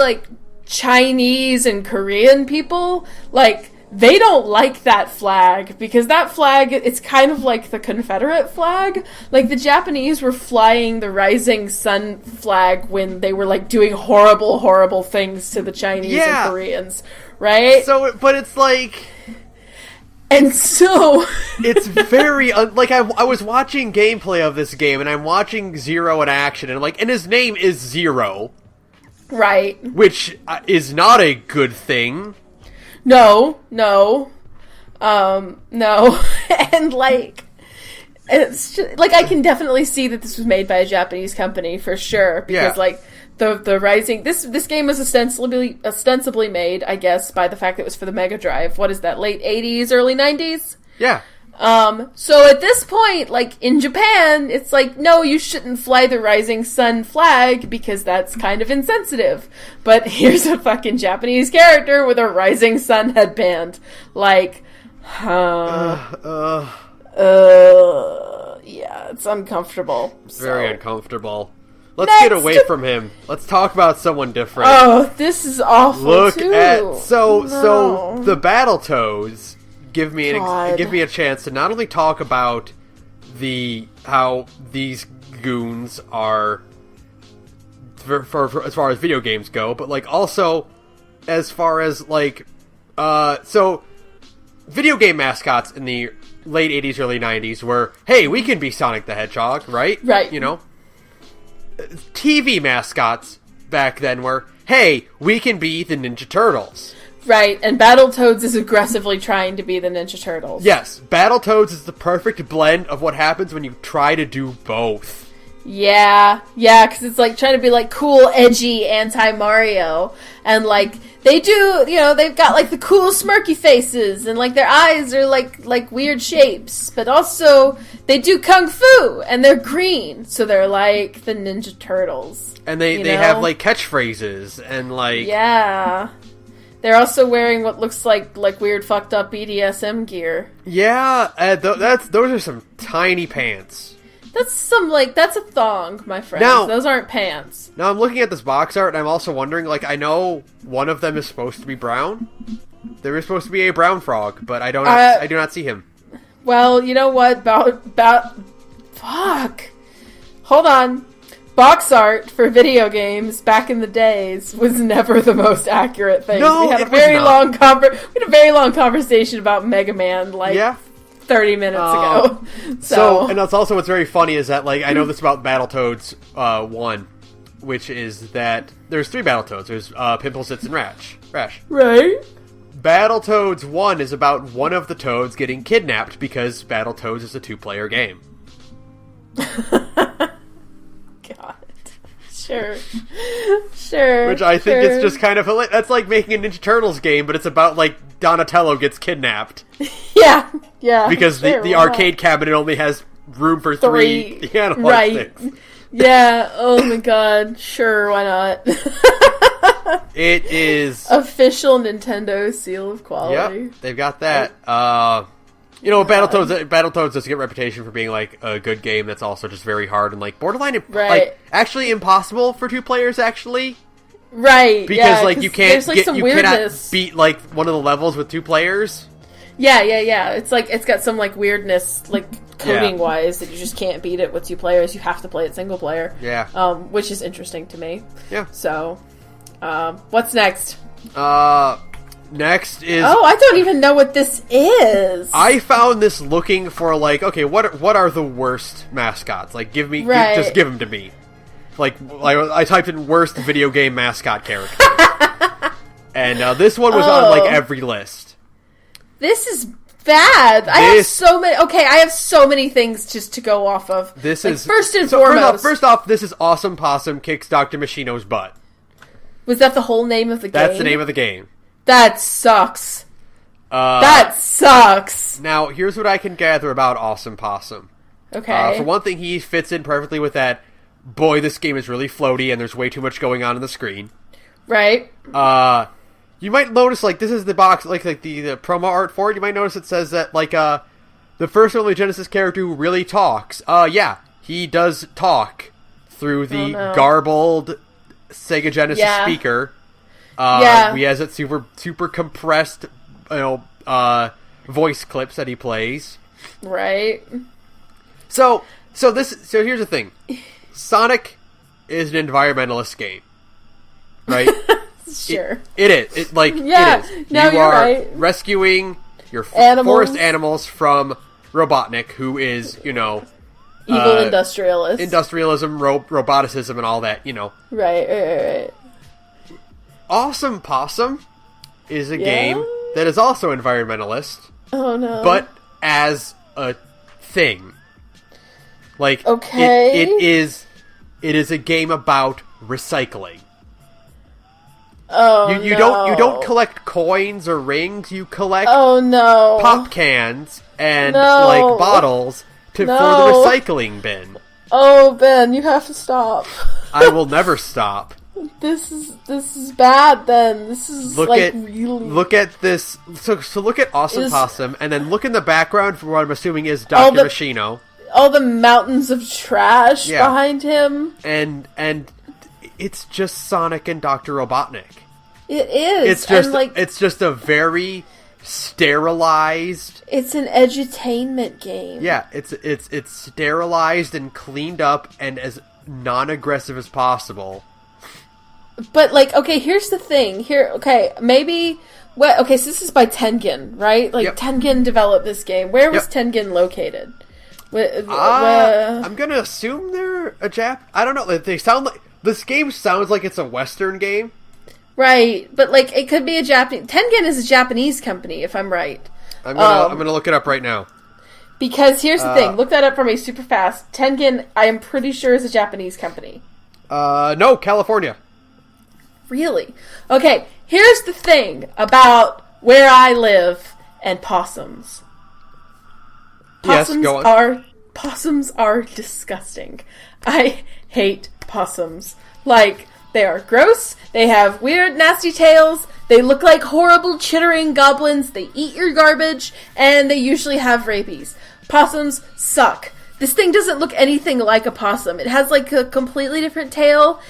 Chinese and Korean people, they don't like that flag, because that flag, it's kind of like the Confederate flag. The Japanese were flying the Rising Sun flag when they were, doing horrible, horrible things to the Chinese and Koreans, right? So, but it's and so... it's very... I was watching gameplay of this game, and I'm watching Zero in action, and his name is Zero. Right. Which is not a good thing. No. No. And, it's just, I can definitely see that this was made by a Japanese company, for sure. Because, the Rising... This game was ostensibly made, I guess, by the fact that it was for the Mega Drive. What is that, late 80s, early 90s? Yeah. So at this point, in Japan, it's no, you shouldn't fly the Rising Sun flag because that's kind of insensitive. But here's a fucking Japanese character with a Rising Sun headband. Yeah, it's uncomfortable. Very uncomfortable. Let's get away from him. Let's talk about someone different. Oh, this is awful, too. So the Battletoads give me a chance to not only talk about how these goons are for as far as video games go, but also as far as so video game mascots in the late 80s, early 90s were, hey, we can be Sonic the Hedgehog, right? Right. TV mascots back then were, hey, we can be the Ninja Turtles. Right, and Battletoads is aggressively trying to be the Ninja Turtles. Yes, Battletoads is the perfect blend of what happens when you try to do both. Yeah, because it's trying to be cool, edgy anti-Mario. And they do, they've got the cool smirky faces, and their eyes are like weird shapes. But also, they do kung fu, and they're green, so they're like the Ninja Turtles. And they have catchphrases, and Yeah. They're also wearing what looks like weird fucked up BDSM gear. Yeah, those are some tiny pants. That's that's a thong, my friend. Those aren't pants. Now I'm looking at this box art, and I'm also wondering, I know one of them is supposed to be brown. There is supposed to be a brown frog, but I do not see him. Well, you know what? Fuck. Hold on. Box art for video games back in the days was never the most accurate thing. No, we had a very long conversation about Mega Man 30 minutes ago. So, and that's also what's very funny is that, like, I know this about Battletoads 1, which is that there's 3 Battletoads. There's Pimple, Sits, and Rash. Right. Battletoads 1 is about one of the Toads getting kidnapped because Battletoads is a 2-player game. God. Sure. Which I think is just kind of hilarious. That's like making a Ninja Turtles game, but it's about, like, Donatello gets kidnapped. Yeah. Because the arcade cabinet only has room for 3 analog sticks. Yeah, oh my god. Sure, why not? It is... official Nintendo seal of quality. Yep, they've got that. Battletoads does get a reputation for being, like, a good game that's also just very hard and, like, borderline, like, actually impossible for 2 players, actually. Right, because, like, you cannot beat, like, one of the levels with 2 players. Yeah. It's like, it's got some, like, weirdness, like, coding-wise, that you just can't beat it with 2 players. You have to play it single player. Yeah. Which is interesting to me. Yeah. So, what's next? Next is... Oh, I don't even know what this is! I found this looking for, like, okay, what are the worst mascots? Like, just give them to me. Like, I typed in worst video game mascot character. And this one was on, like, every list. This is bad. I have so many things just to go off of. This like, is... First and foremost... First off, this is Awesome Possum Kicks Dr. Machino's Butt. Was that the whole name of the game? That's the name of the game. That sucks. That sucks. Now, here's what I can gather about Awesome Possum. Okay. For one thing, he fits in perfectly with that, boy, this game is really floaty and there's way too much going on the screen. Right. You might notice, like, this is the box, like the promo art for it. You might notice it says that, like, the first and only Genesis character who really talks. He does talk through the garbled Sega Genesis speaker. He has it super compressed, voice clips that he plays. Right. So here's the thing. Sonic is an environmentalist game. Right? Sure. It is. It is. No, you're right. Rescuing your forest animals from Robotnik, who is, evil industrialist. Industrialism, roboticism, and all that, Right. Awesome Possum is a game that is also environmentalist. Oh, no. But as a thing. Like, okay. It is a game about recycling. Oh, you don't collect coins or rings. You collect pop cans and like bottles for the recycling bin. Oh, Ben, you have to stop. I will never stop. This is bad. Then this is look at this. So look at Awesome Possum, and then look in the background for what I'm assuming is Dr. Machino. All the mountains of trash behind him, and it's just Sonic and Dr. Robotnik. It is. It's just a very sterilized. It's an edutainment game. Yeah, it's sterilized and cleaned up and as non-aggressive as possible. But here's the thing. So this is by Tengen, right? Tengen developed this game. Where was Tengen located? I'm gonna assume they're a Jap. I don't know. They sound like this game sounds like it's a Western game, right? But it could be a Japanese. Tengen is a Japanese company, if I'm right. I'm gonna look it up right now. Because here's the thing. Look that up for me super fast. Tengen, I am pretty sure, is a Japanese company. No, California. Really? Okay. Here's the thing about where I live and possums. Possums are disgusting. I hate possums. They are gross. They have weird, nasty tails. They look like horrible, chittering goblins. They eat your garbage, and they usually have rabies. Possums suck. This thing doesn't look anything like a possum. It has a completely different tail.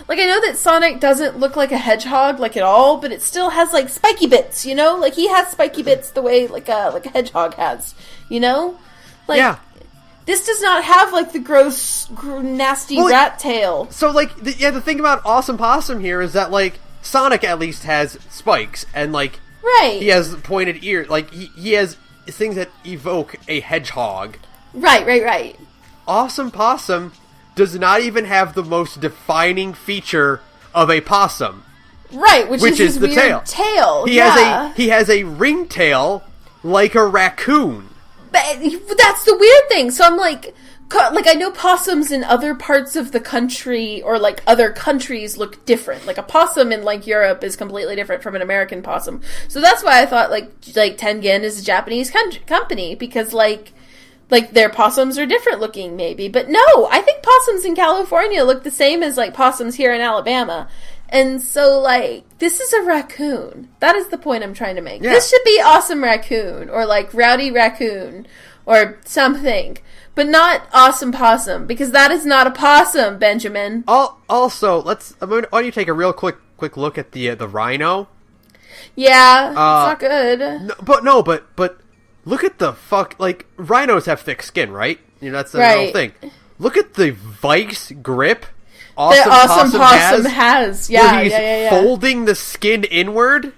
I know that Sonic doesn't look like a hedgehog at all, but it still has spiky bits, he has spiky bits the way a hedgehog has, Yeah. This does not have the gross, nasty rat tail. So the thing about Awesome Possum here is that Sonic at least has spikes and right. he has pointed ears. things that evoke a hedgehog. Right. Awesome Possum does not even have the most defining feature of a possum. Right, which is his the weird tail. He has a ringtail like a raccoon. But that's the weird thing. So I'm like I know possums in other parts of the country or like other countries look different. Like a possum in like Europe is completely different from an American possum. So that's why I thought like Tengen is a Japanese company because like their possums are different looking maybe. But no, I think possums in California look the same as like possums here in Alabama. And so, like, this is a raccoon. That is the point I'm trying to make. Yeah. This should be Awesome Raccoon, or, like, Rowdy Raccoon, or something. But not Awesome Possum, because that is not a possum, Benjamin. Also, why don't you take a real quick look at the rhino? Yeah, it's not good. But look at the like, rhinos have thick skin, right? You know, that's the real thing. Look at the vice grip Awesome Possum has. Yeah, where he's folding the skin inward.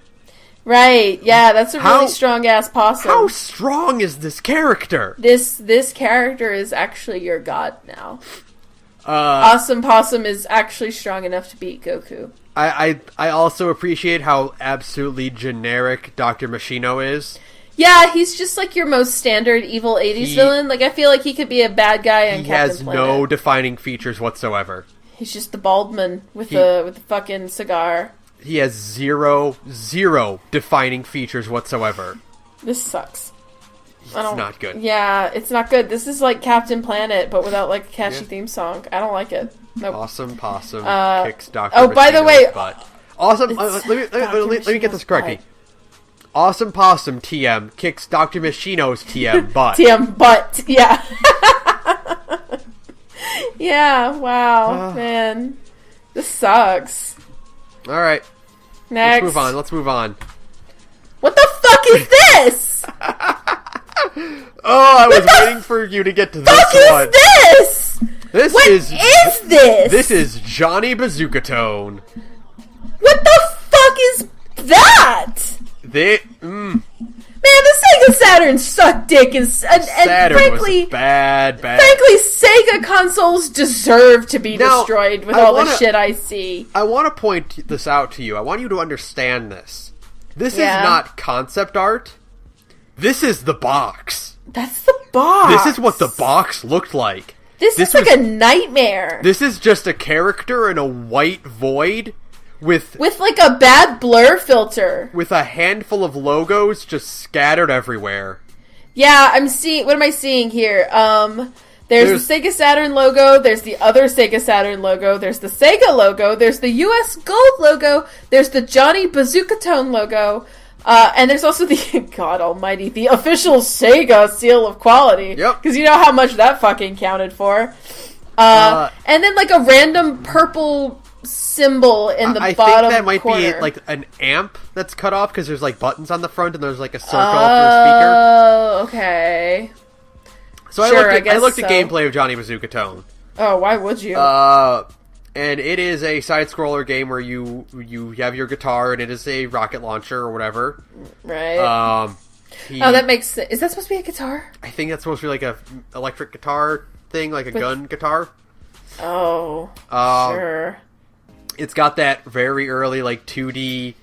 Right, yeah, that's a really strong-ass possum. How strong is this character? This character is actually your god now. Awesome Possum is actually strong enough to beat Goku. I also appreciate how absolutely generic Dr. Machino is. Yeah, he's just like your most standard evil 80s villain. Like, I feel like he could be a bad guy on Captain Planet. He has no defining features whatsoever. He's just the bald man with the fucking cigar. He has zero defining features whatsoever. This sucks. It's not good. Yeah, it's not good. This is like Captain Planet, but without like a catchy theme song. I don't like it. Nope. Awesome Possum kicks Dr. Oh, by the way, butt. Awesome. Let me get this correctly. Awesome Possum TM kicks Dr. Machino's TM butt. TM butt. Yeah. Yeah, wow, man. This sucks. Alright. Next. Let's move on. What the fuck is this? I was waiting for you to get to this one. What is this? What is this? This is Johnny Bazooka Tone. What the fuck is that? Man, the Sega Saturn sucked dick, and frankly, was bad. Frankly, Sega consoles deserve to be destroyed with all the shit I see. I want to point this out to you. I want you to understand this. This is not concept art. This is the box. That's the box. This is what the box looked like. This is like a nightmare. This is just a character in a white void. With like a bad blur filter. With a handful of logos just scattered everywhere. Yeah, what am I seeing here? There's the Sega Saturn logo, there's the other Sega Saturn logo, there's the Sega logo, there's the US Gold logo, there's the Johnny Bazooka Tone logo, and there's also the, God almighty, the official Sega seal of quality. Yep. Because you know how much that fucking counted for. And then like a random purple symbol in the bottom corner. I think that might be like an amp that's cut off because there's like buttons on the front and there's like a circle for a speaker. Oh, okay. So I looked at gameplay of Johnny Bazooka Tone. Oh, why would you? And it is a side-scroller game where you have your guitar and it is a rocket launcher or whatever. Right. That makes sense. Is that supposed to be a guitar? I think that's supposed to be like a electric guitar thing, like a gun guitar. Oh, sure. It's got that very early, like, 2D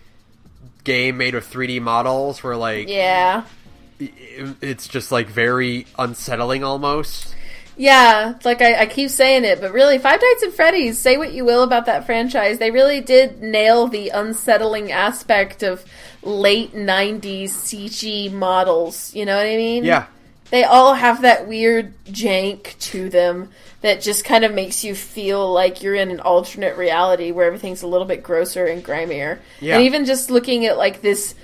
game made of 3D models where, like... Yeah. It's just, like, very unsettling almost. Yeah, like, I keep saying it, but really, Five Nights at Freddy's, say what you will about that franchise, they really did nail the unsettling aspect of late 90s CG models, you know what I mean? Yeah. They all have that weird jank to them that just kind of makes you feel like you're in an alternate reality where everything's a little bit grosser and grimier. Yeah. And even just looking at like this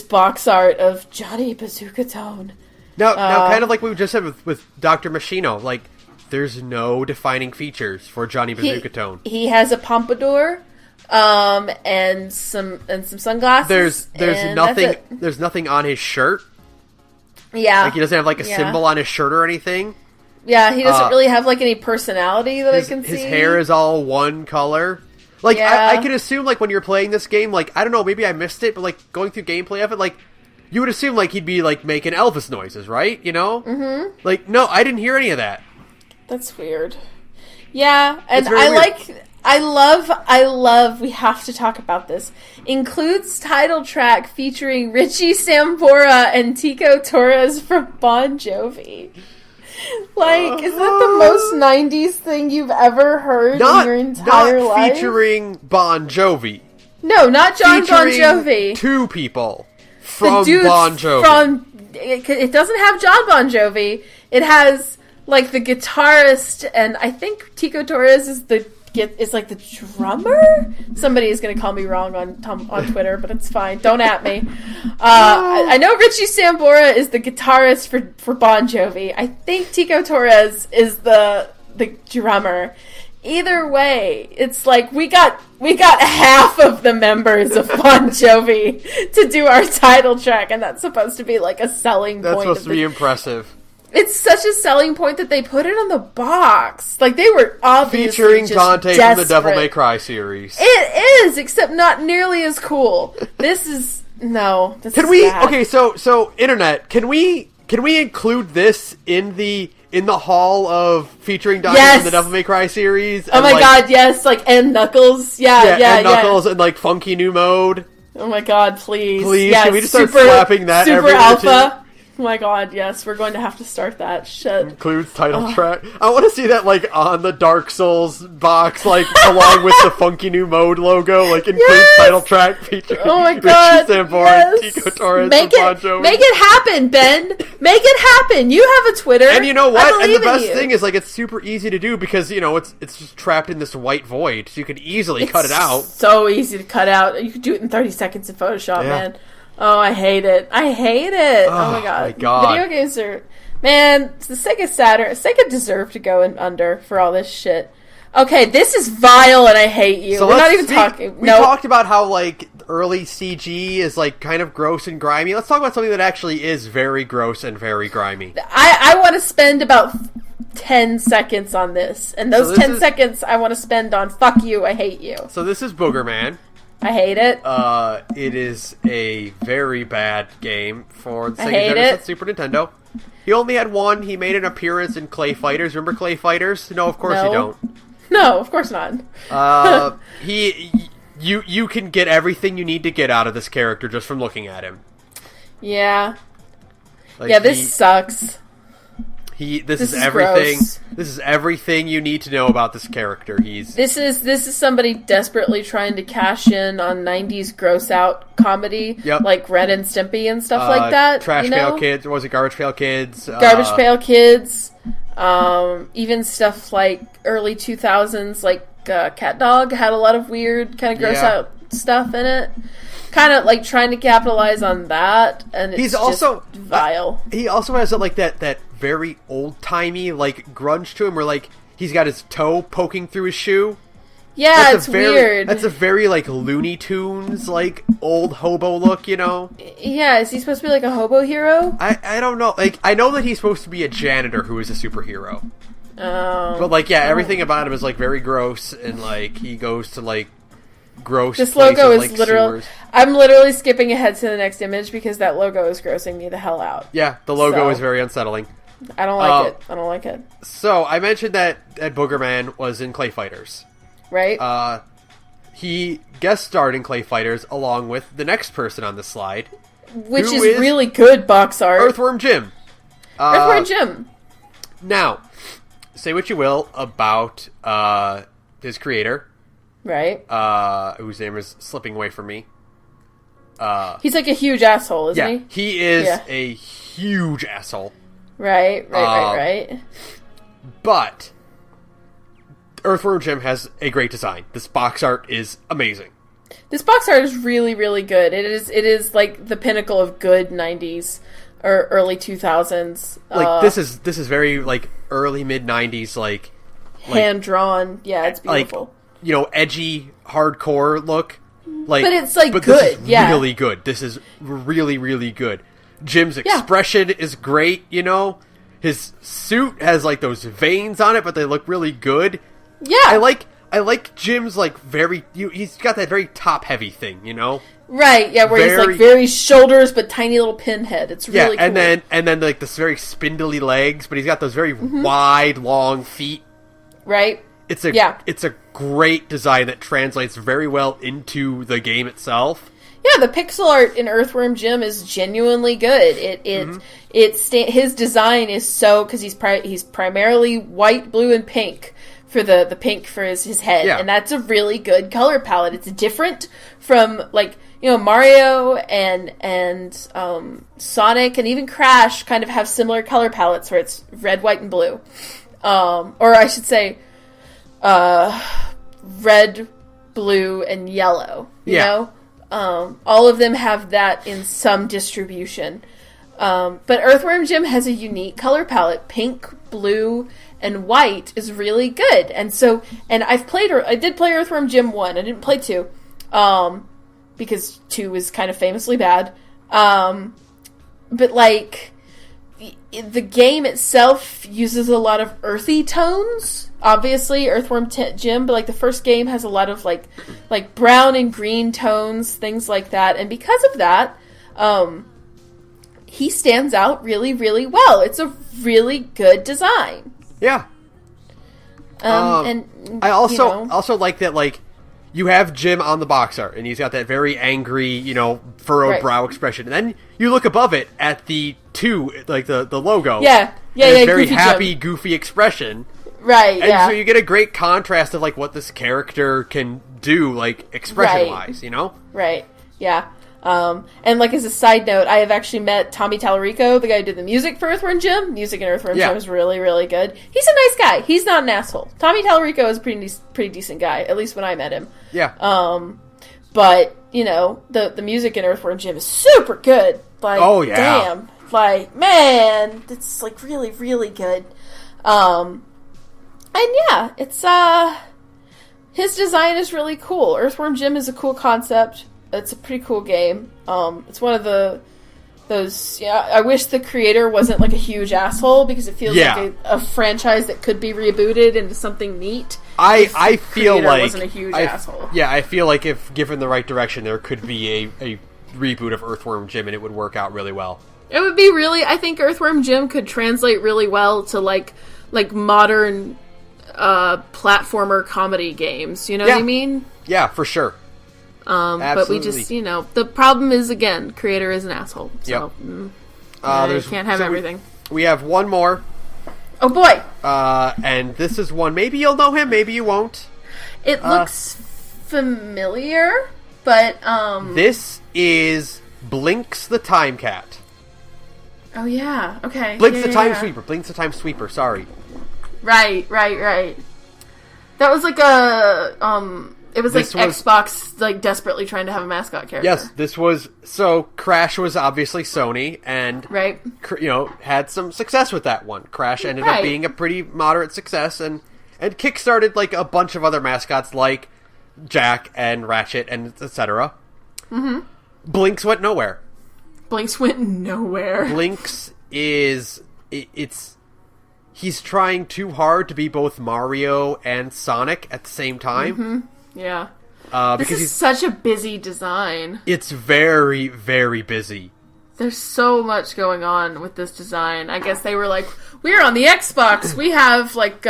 box art of Johnny Bazooka Tone. Now, kind of like we just said with Dr. Machino, like there's no defining features for Johnny Bazooka Tone. He has a pompadour, and some sunglasses. There's nothing on his shirt. Yeah. Like he doesn't have like a symbol on his shirt or anything. Yeah, he doesn't really have like any personality that I can see. His hair is all one color. Like I can assume like when you're playing this game, like I don't know, maybe I missed it, but like going through gameplay of it, like you would assume, like, he'd be, like, making Elvis noises, right? You know? Mm-hmm. Like, no, I didn't hear any of that. That's weird. Yeah, and I love, we have to talk about this, includes title track featuring Richie Sambora and Tico Torres from Bon Jovi. Like, is that the most 90s thing you've ever heard in your entire life? Not featuring Bon Jovi. No, not Bon Jovi. Two people from Bon Jovi. It doesn't have John Bon Jovi. It has, like, the guitarist, and I think Tico Torres is like the drummer? Somebody is going to call me wrong on Twitter, but it's fine. Don't at me. I know Richie Sambora is the guitarist for Bon Jovi. I think Tico Torres is the drummer. Either way, it's like we got half of the members of Bon Jovi to do our title track, and that's supposed to be like a selling point. That's supposed to be impressive. It's such a selling point that they put it on the box. Like, they were obviously featuring just Dante desperate. from the Devil May Cry series. It is, except not nearly as cool. This is bad. Okay, so internet, can we include this in the hall of featuring Dante from the Devil May Cry series? Oh my god, yes, like, and Knuckles. Yeah. Knuckles and, like, Funky New Mode. Oh my god, please. Please, yes, can we just start slapping that Super every Alpha. Oh my god, yes, we're going to have to start that. Shit. Includes title track. I want to see that, like, on the Dark Souls box, like, along with the Funky New Mode logo, like, includes title track featuring Richie Sambora and Tico Torres from Bon Jovi. Make it happen, Ben! Make it happen! You have a Twitter. And you know what? And the best thing is, like, it's super easy to do because, you know, it's just trapped in this white void, so you could easily cut it out. So easy to cut out. You could do it in 30 seconds in Photoshop, man. Oh, I hate it. Oh my god. Video games are... Man, the Sega Saturn... Sega deserved to go under for all this shit. Okay, this is vile and I hate you. So we're not even talking... We talked about how, like, early CG is, like, kind of gross and grimy. Let's talk about something that actually is very gross and very grimy. I want to spend about 10 seconds on this. And those 10 seconds I want to spend on fuck you, I hate you. So this is Boogerman. I hate it. It is a very bad game for the Sega Genesis and Super Nintendo. He only had one. He made an appearance in Clay Fighters. Remember Clay Fighters? No, of course you don't. No, of course not. You can get everything you need to get out of this character just from looking at him. Yeah. Like, this sucks. This is everything. Gross. This is everything you need to know about this character. This is somebody desperately trying to cash in on 90s gross out comedy, like Ren and Stimpy and stuff like that. Trash Pail Kids, or was it Garbage Pail Kids? Garbage Pail Kids. Even stuff like early 2000s, like Cat Dog had a lot of weird kind of gross out stuff in it. Kind of like trying to capitalize on that, and it's just vile. He also has like that very old-timey like grunge to him, where like he's got his toe poking through his shoe. Yeah, it's weird. That's a very like Looney Tunes like old hobo look, you know? Yeah, is he supposed to be like a hobo hero? I don't know. Like, I know that he's supposed to be a janitor who is a superhero. Oh. But like, everything about him is like very gross, and like he goes to like gross. This logo is like literal. I'm literally skipping ahead to the next image because that logo is grossing me the hell out. Yeah, the logo is very unsettling. I don't like it. So I mentioned that Boogerman was in Clay Fighters, right? He guest starred in Clay Fighters along with the next person on the slide, which is really good box art. Earthworm Jim. Earthworm Jim. Now, say what you will about his creator. Right. Whose name is slipping away from me. He's like a huge asshole, isn't he? He is a huge asshole. Right. But Earthworm Jim has a great design. This box art is amazing. This box art is really, really good. It is like the pinnacle of good 90s or early 2000s. Like this is very like early mid 90s like hand drawn. Yeah, it's beautiful. Like, you know, edgy, hardcore look. Like, but it's like but good. This is really good. This is really, really good. Jim's expression is great, you know? His suit has like those veins on it, but they look really good. Yeah. I I like Jim's like he's got that very top heavy thing, you know? Right, yeah, where he's like very shoulders but tiny little pinhead. It's really cool. and then like this very spindly legs, but he's got those very wide, long feet. Right. It's a great design that translates very well into the game itself. Yeah, the pixel art in Earthworm Jim is genuinely good. His design is so, because he's primarily white, blue, and pink for the pink for his head, and that's a really good color palette. It's different from like Mario and Sonic and even Crash kind of have similar color palettes where it's red, white, and blue, or I should say, red, blue, and yellow. You know. All of them have that in some distribution. But Earthworm Jim has a unique color palette. Pink, blue, and white is really good. And I did play Earthworm Jim 1. I didn't play 2. Because 2 is kind of famously bad. But like, the game itself uses a lot of earthy tones. Obviously, Earthworm Jim, but like the first game has a lot of like brown and green tones, things like that. And because of that, he stands out really, really well. It's a really good design. Yeah. And I also like that, like, you have Jim on the box art, and he's got that very angry, furrowed brow expression. And then you look above it at the 2, like the logo. Yeah. Very happy, Jim. Goofy expression. Right, and so you get a great contrast of, like, what this character can do, like, expression-wise, Right, yeah. And, like, as a side note, I have actually met Tommy Tallarico, the guy who did the music for Earthworm Jim. Music in Earthworm Jim is really, really good. He's a nice guy. He's not an asshole. Tommy Tallarico is a pretty decent guy, at least when I met him. Yeah. But, the music in Earthworm Jim is super good. Like, oh, yeah. Damn. Like, man, it's, like, really, really good. And yeah, it's, his design is really cool. Earthworm Jim is a cool concept. It's a pretty cool game. It's one of those, I wish the creator wasn't like a huge asshole, because it feels like a franchise that could be rebooted into something neat. I feel like wasn't a huge asshole. Yeah, I feel like if given the right direction, there could be a reboot of Earthworm Jim, and it would work out really well. It would be really, I think Earthworm Jim could translate really well to like modern platformer comedy games, you know what I mean? Yeah, for sure. But we just, the problem is, again, creator is an asshole. So, can't have everything. We have one more. Oh boy! And this is one, maybe you'll know him, maybe you won't. It looks familiar, but, this is Blinks the Time Cat. Oh yeah, okay. Blinks the Time Sweeper. Blinks the Time Sweeper, sorry. Right. That was like a, it was Xbox, like, desperately trying to have a mascot character. Yes, this was, so Crash was obviously Sony, and, had some success with that one. Crash ended up being a pretty moderate success, and kickstarted, like, a bunch of other mascots, like Jack and Ratchet and etc. Mm-hmm. Blinks went nowhere. Blinks is, he's trying too hard to be both Mario and Sonic at the same time. Mm-hmm. Yeah. Because this is such a busy design. It's very, very busy. There's so much going on with this design. I guess they were like, we're on the Xbox. We have, like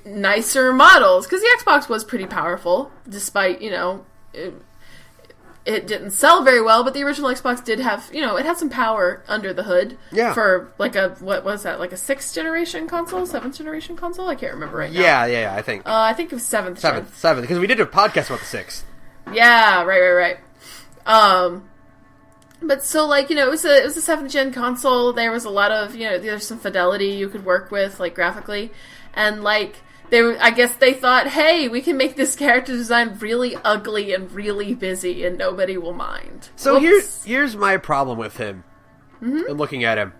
nicer models. Because the Xbox was pretty powerful, despite, it didn't sell very well, but the original Xbox did have, it had some power under the hood. Yeah. For, like, what was that? Like a 6th generation console? 7th generation console? I can't remember right now. Yeah, I think. I think it was 7th. 7th, because we did a podcast about the 6th. Yeah, right. But so, like, it was a 7th gen console. There was a lot of, there's some fidelity you could work with, like, graphically. And, like, I guess they thought, hey, we can make this character design really ugly and really busy, and nobody will mind. So here's my problem with him. Mm-hmm. And looking at him,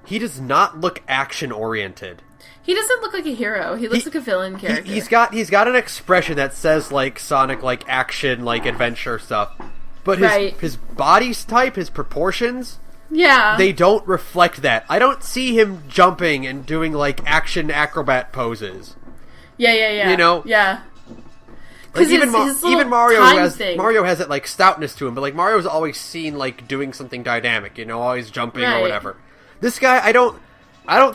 he does not look action oriented. He doesn't look like a hero. He looks like a villain character. He's got an expression that says, like, Sonic, like, action, like, adventure stuff. But his body type, his proportions, they don't reflect that. I don't see him jumping and doing, like, action acrobat poses. Yeah. You know? Yeah. Like even Mario has that like stoutness to him, but like Mario's always seen like doing something dynamic, you know, always jumping or whatever. This guy, I don't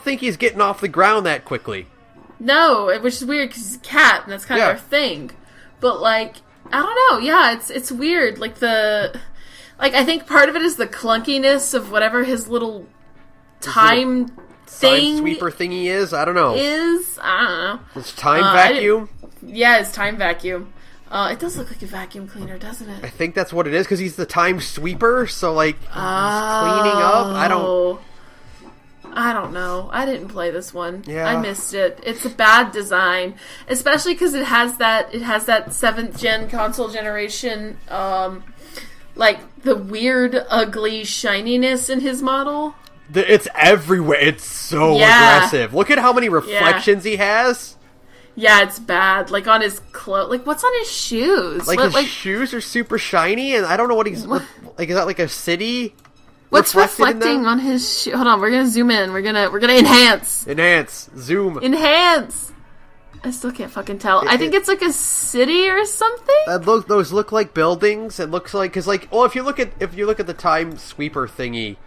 think he's getting off the ground that quickly. No, which is weird because he's a cat, and that's kind of our thing. But like, I don't know. Yeah, it's weird. Like I think part of it is the clunkiness of whatever his little time thing sweeper thingy is. I don't know. I don't know. It's time vacuum. Yeah, it's time vacuum. It does look like a vacuum cleaner, doesn't it? I think that's what it is because he's the time sweeper. So like he's cleaning up. I don't know. I didn't play this one. Yeah. I missed it. It's a bad design, especially because it has that 7th gen console generation, like the weird, ugly shininess in his model. It's everywhere. It's so aggressive. Look at how many reflections he has. Yeah, it's bad. Like on his clothes. Like what's on his shoes? Like his shoes are super shiny, and I don't know what he's like. Is that like a city? What's reflecting on his shoe? Hold on, we're gonna zoom in. We're gonna enhance. Zoom. Enhance. I still can't fucking tell. I think it's like a city or something. Those look like buildings. It looks like because like if you look at the time sweeper thingy,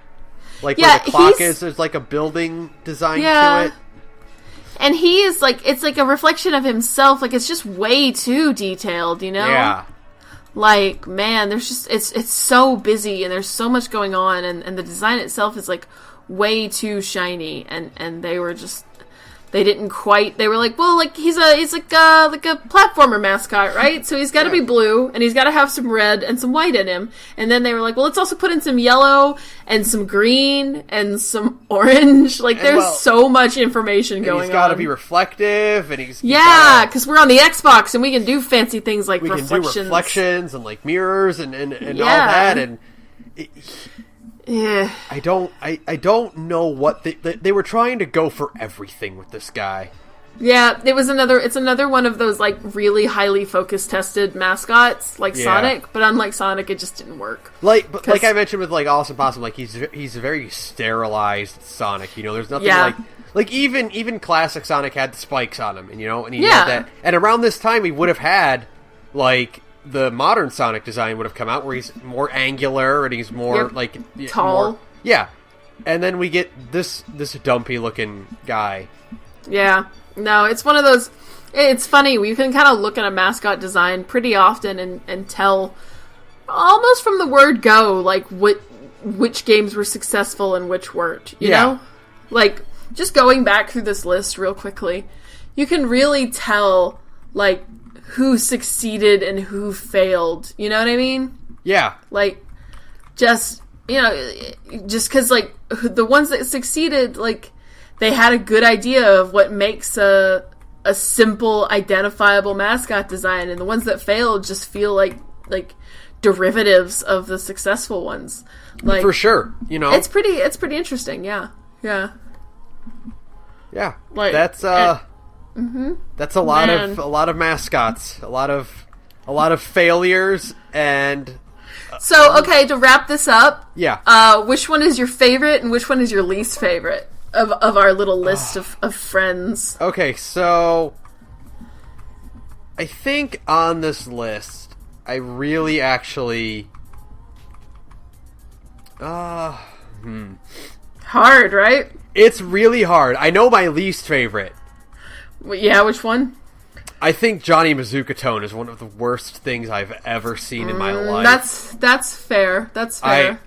like where the clock is, there's like a building design to it. And he is like, it's like a reflection of himself. Like it's just way too detailed, you know? Yeah. Like, man, there's just, it's so busy and there's so much going on and the design itself is like way too shiny and they were just, they didn't quite, they were like, well, like he's like a platformer mascot, right? So he's got to be blue and he's got to have some red and some white in him. And then they were like, well, let's also put in some yellow and some green and some orange. Like there's so much information going on. He's got to be reflective and he's because we're on the Xbox and we can do fancy things like reflections. Can do reflections and like mirrors and all that and I don't know what they were trying to go for everything with this guy. Yeah, it's another one of those like really highly focus tested mascots like Sonic, but unlike Sonic it just didn't work. Like I mentioned with like Awesome Possum, like he's a very sterilized Sonic, you know, there's nothing like even classic Sonic had the spikes on him and you know, and he had that. And around this time he would have had like the modern Sonic design would have come out where he's more angular and he's more like tall. And then we get this dumpy looking guy. Yeah. No, it's one of those, it's funny, we can kind of look at a mascot design pretty often and tell almost from the word go, like which games were successful and which weren't, you know? Like, just going back through this list real quickly, you can really tell, like, who succeeded and who failed. You know what I mean? Yeah. Like, just, you know, just because, like, the ones that succeeded, like, they had a good idea of what makes a simple, identifiable mascot design, and the ones that failed just feel like derivatives of the successful ones. Like, for sure, you know, it's pretty interesting. Yeah. Like, that's that's a lot of mascots, a lot of failures, and so okay, to wrap this up, which one is your favorite and which one is your least favorite of our little list of friends? Okay, so I think on this list, I really actually hard, right? It's really hard. I know my least favorite. Yeah, which one? I think Johnny Mazzucatone is one of the worst things I've ever seen in my life. That's fair. That's fair.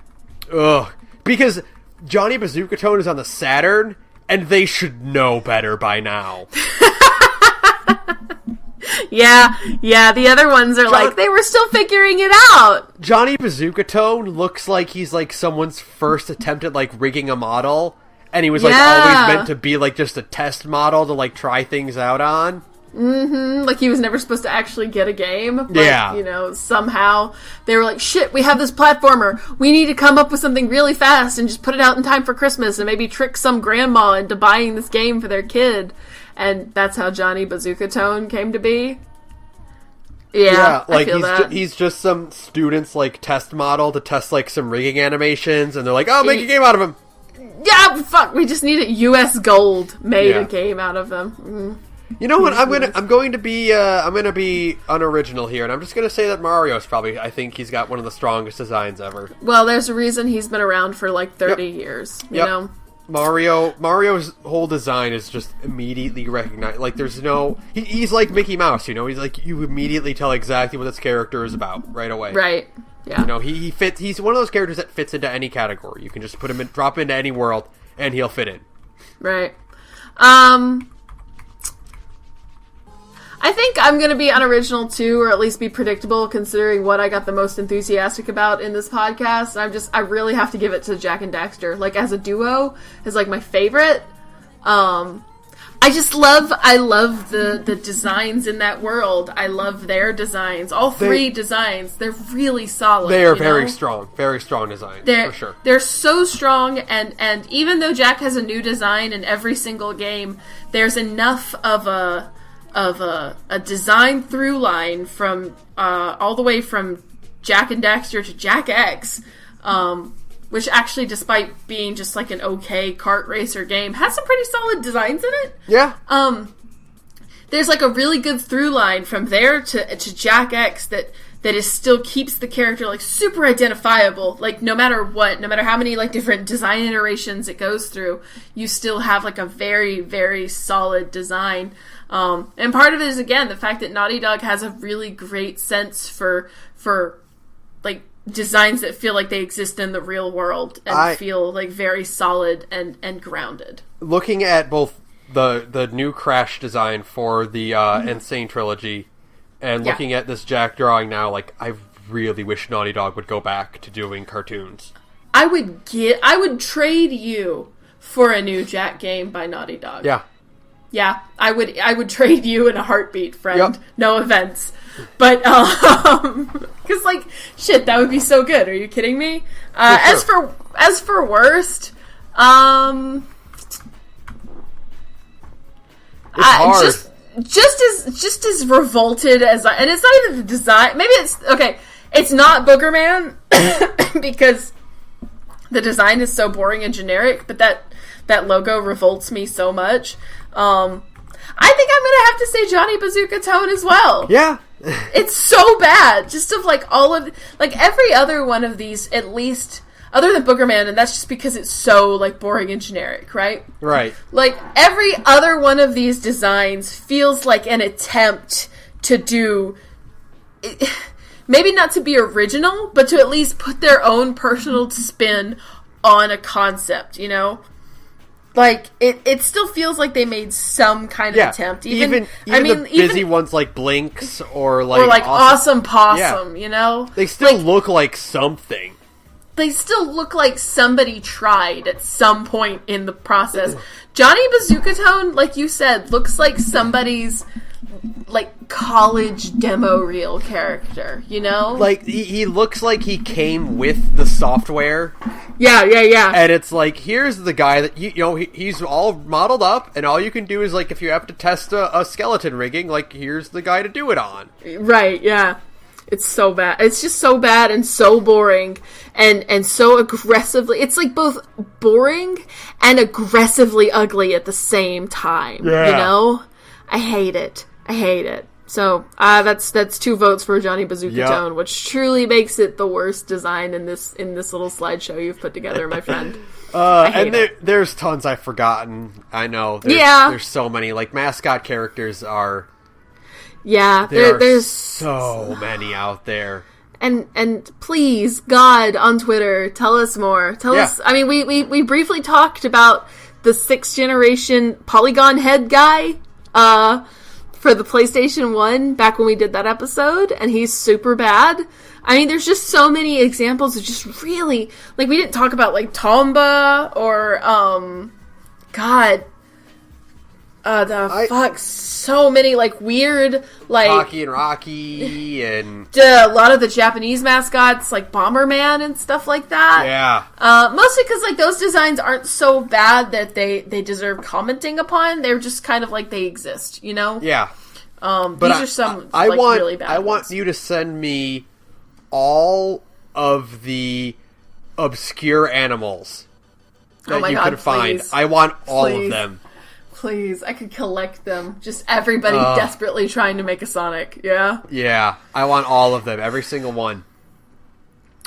Because Johnny Mazzucatone is on the Saturn, and they should know better by now. Yeah, the other ones are like, they were still figuring it out. Johnny Mazzucatone looks like he's like someone's first attempt at like rigging a model, and he was like always meant to be like just a test model to like try things out on. Mm-hmm. Like he was never supposed to actually get a game. But, you know, somehow they were like, shit, we have this platformer. We need to come up with something really fast and just put it out in time for Christmas and maybe trick some grandma into buying this game for their kid. And that's how Johnny Bazooka-Tone came to be. Yeah, like I feel he's just some student's like test model to test like some rigging animations, and they're like, "Oh, make a game out of him." Yeah, fuck. We just needed US Gold made a game out of them. You know what? I'm going to be unoriginal here, and I'm just going to say that Mario's probably. I think he's got one of the strongest designs ever. Well, there's a reason he's been around for like 30 years. You know, Mario's whole design is just immediately recognized. Like, there's no. He's like Mickey Mouse. You know, he's like you immediately tell exactly what this character is about right away. Right. Yeah. You know, he fits. He's one of those characters that fits into any category. You can just put him in, drop into any world, and he'll fit in. Right. I think I'm going to be unoriginal too, or at least be predictable, considering what I got the most enthusiastic about in this podcast. I really have to give it to Jack and Daxter. Like, as a duo, is like my favorite. I love the designs in that world. I love their designs. All three designs, they're really solid. They are very strong designs, for sure. They're so strong, and even though Jack has a new design in every single game, there's enough of a design through line from all the way from Jack and Daxter to Jack X, which actually, despite being just like an okay kart racer game, has some pretty solid designs in it. Yeah. There's like a really good through line from there to Jack X that is still keeps the character like super identifiable. Like, no matter what, no matter how many like different design iterations it goes through, you still have like a very, very solid design. And part of it is, again, the fact that Naughty Dog has a really great sense for like designs that feel like they exist in the real world and feel like very solid and grounded. Looking at both the new Crash design for the Insane Trilogy and looking at this Jack drawing now, like, I really wish Naughty Dog would go back to doing cartoons. I would trade you for a new Jack game by Naughty Dog. Yeah. Yeah, I would trade you in a heartbeat, friend. Yep. No offense. But, because, like, shit, that would be so good. Are you kidding me? Sure. As for worst, just as revolted as and it's not even the design. Maybe it's not Boogerman, because the design is so boring and generic, but that logo revolts me so much. I think I'm gonna have to say Johnny Bazooka Tone as well. Yeah. It's so bad. Just of like all of like every other one of these, at least other than Boogerman, and that's just because it's so like boring and generic, right? Right. Like every other one of these designs feels like an attempt to do maybe not to be original, but to at least put their own personal spin on a concept, you know? Like, it still feels like they made some kind of attempt. Even the busy ones like Blinks or Awesome Possum, you know? They still look like something. They still look like somebody tried at some point in the process. Johnny Bazooka Tone, like you said, looks like somebody's like college demo reel character, you know? Like, he looks like he came with the software. Yeah. And it's like, here's the guy that, you know, he's all modeled up, and all you can do is, like, if you have to test a skeleton rigging, like, here's the guy to do it on. Right, yeah. It's so bad. It's just so bad and so boring and so aggressively. It's like both boring and aggressively ugly at the same time, you know? I hate it. So that's 2 votes for Johnny Bazooka Tone, which truly makes it the worst design in this little slideshow you've put together, my friend. There's tons I've forgotten. I know. There's so many. Like, mascot characters are. Yeah, there's so many out there. And please, God, on Twitter, tell us more. Tell us. I mean, we briefly talked about the 6th generation polygon head guy. For the PlayStation 1 back when we did that episode, and he's super bad. I mean, there's just so many examples of just really, like, we didn't talk about, like, Tomba or, so many, like, weird, like... Hockey and Rocky, and... a lot of the Japanese mascots, like Bomberman and stuff like that. Yeah. Mostly because, like, those designs aren't so bad that they deserve commenting upon. They're just kind of like they exist, you know? Yeah. These are some, really bad I want you to send me all of the obscure animals that you could find. I want all of them. please. I could collect them. Just everybody desperately trying to make a Sonic. Yeah? Yeah. I want all of them. Every single one.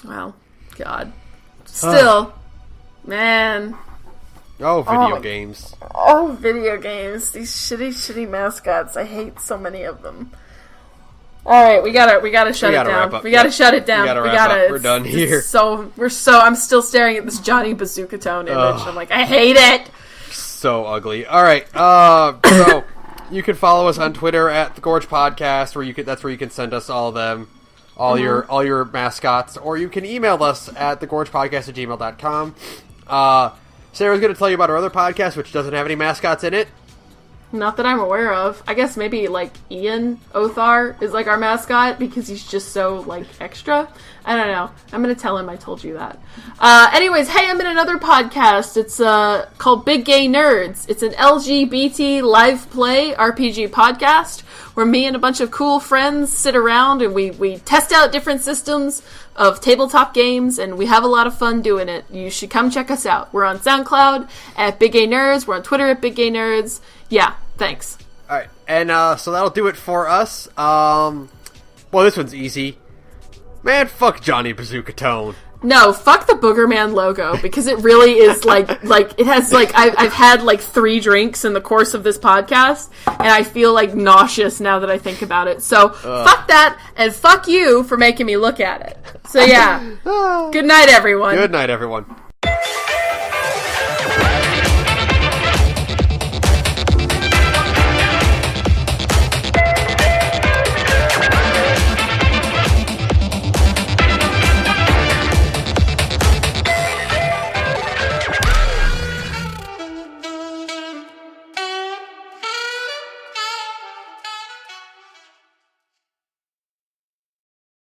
Wow. God. Still. Man. Oh, video games. Oh, video games. These shitty mascots. I hate so many of them. All right, we gotta shut it down. We gotta shut it down. We gotta. We're done here. I'm still staring at this Johnny Bazooka Tone image. I'm like, I hate it. So ugly. All right. So you can follow us on Twitter at the Gorge Podcast, that's where you can send us all of them, all your mascots, or you can email us at thegorgepodcast@gmail.com. Sarah's going to tell you about our other podcast, which doesn't have any mascots in it. Not that I'm aware of. I guess maybe, like, Ian Othar is, like, our mascot because he's just so, like, extra. I don't know. I'm going to tell him I told you that. Anyways, hey, I'm in another podcast. It's called Big Gay Nerds. It's an LGBT live play RPG podcast where me and a bunch of cool friends sit around and we test out different systems of tabletop games, and we have a lot of fun doing it. You should come check us out. We're on SoundCloud at Big Gay Nerds. We're on Twitter at Big Gay Nerds. Yeah, thanks. All right, and so that'll do it for us. Well, this one's easy. Man, fuck Johnny Bazooka Tone. No, fuck the Booger Man logo, because it really is like it has like I've had like 3 drinks in the course of this podcast, and I feel like nauseous now that I think about it. So fuck that, and fuck you for making me look at it. So yeah, good night, everyone. Good night, everyone.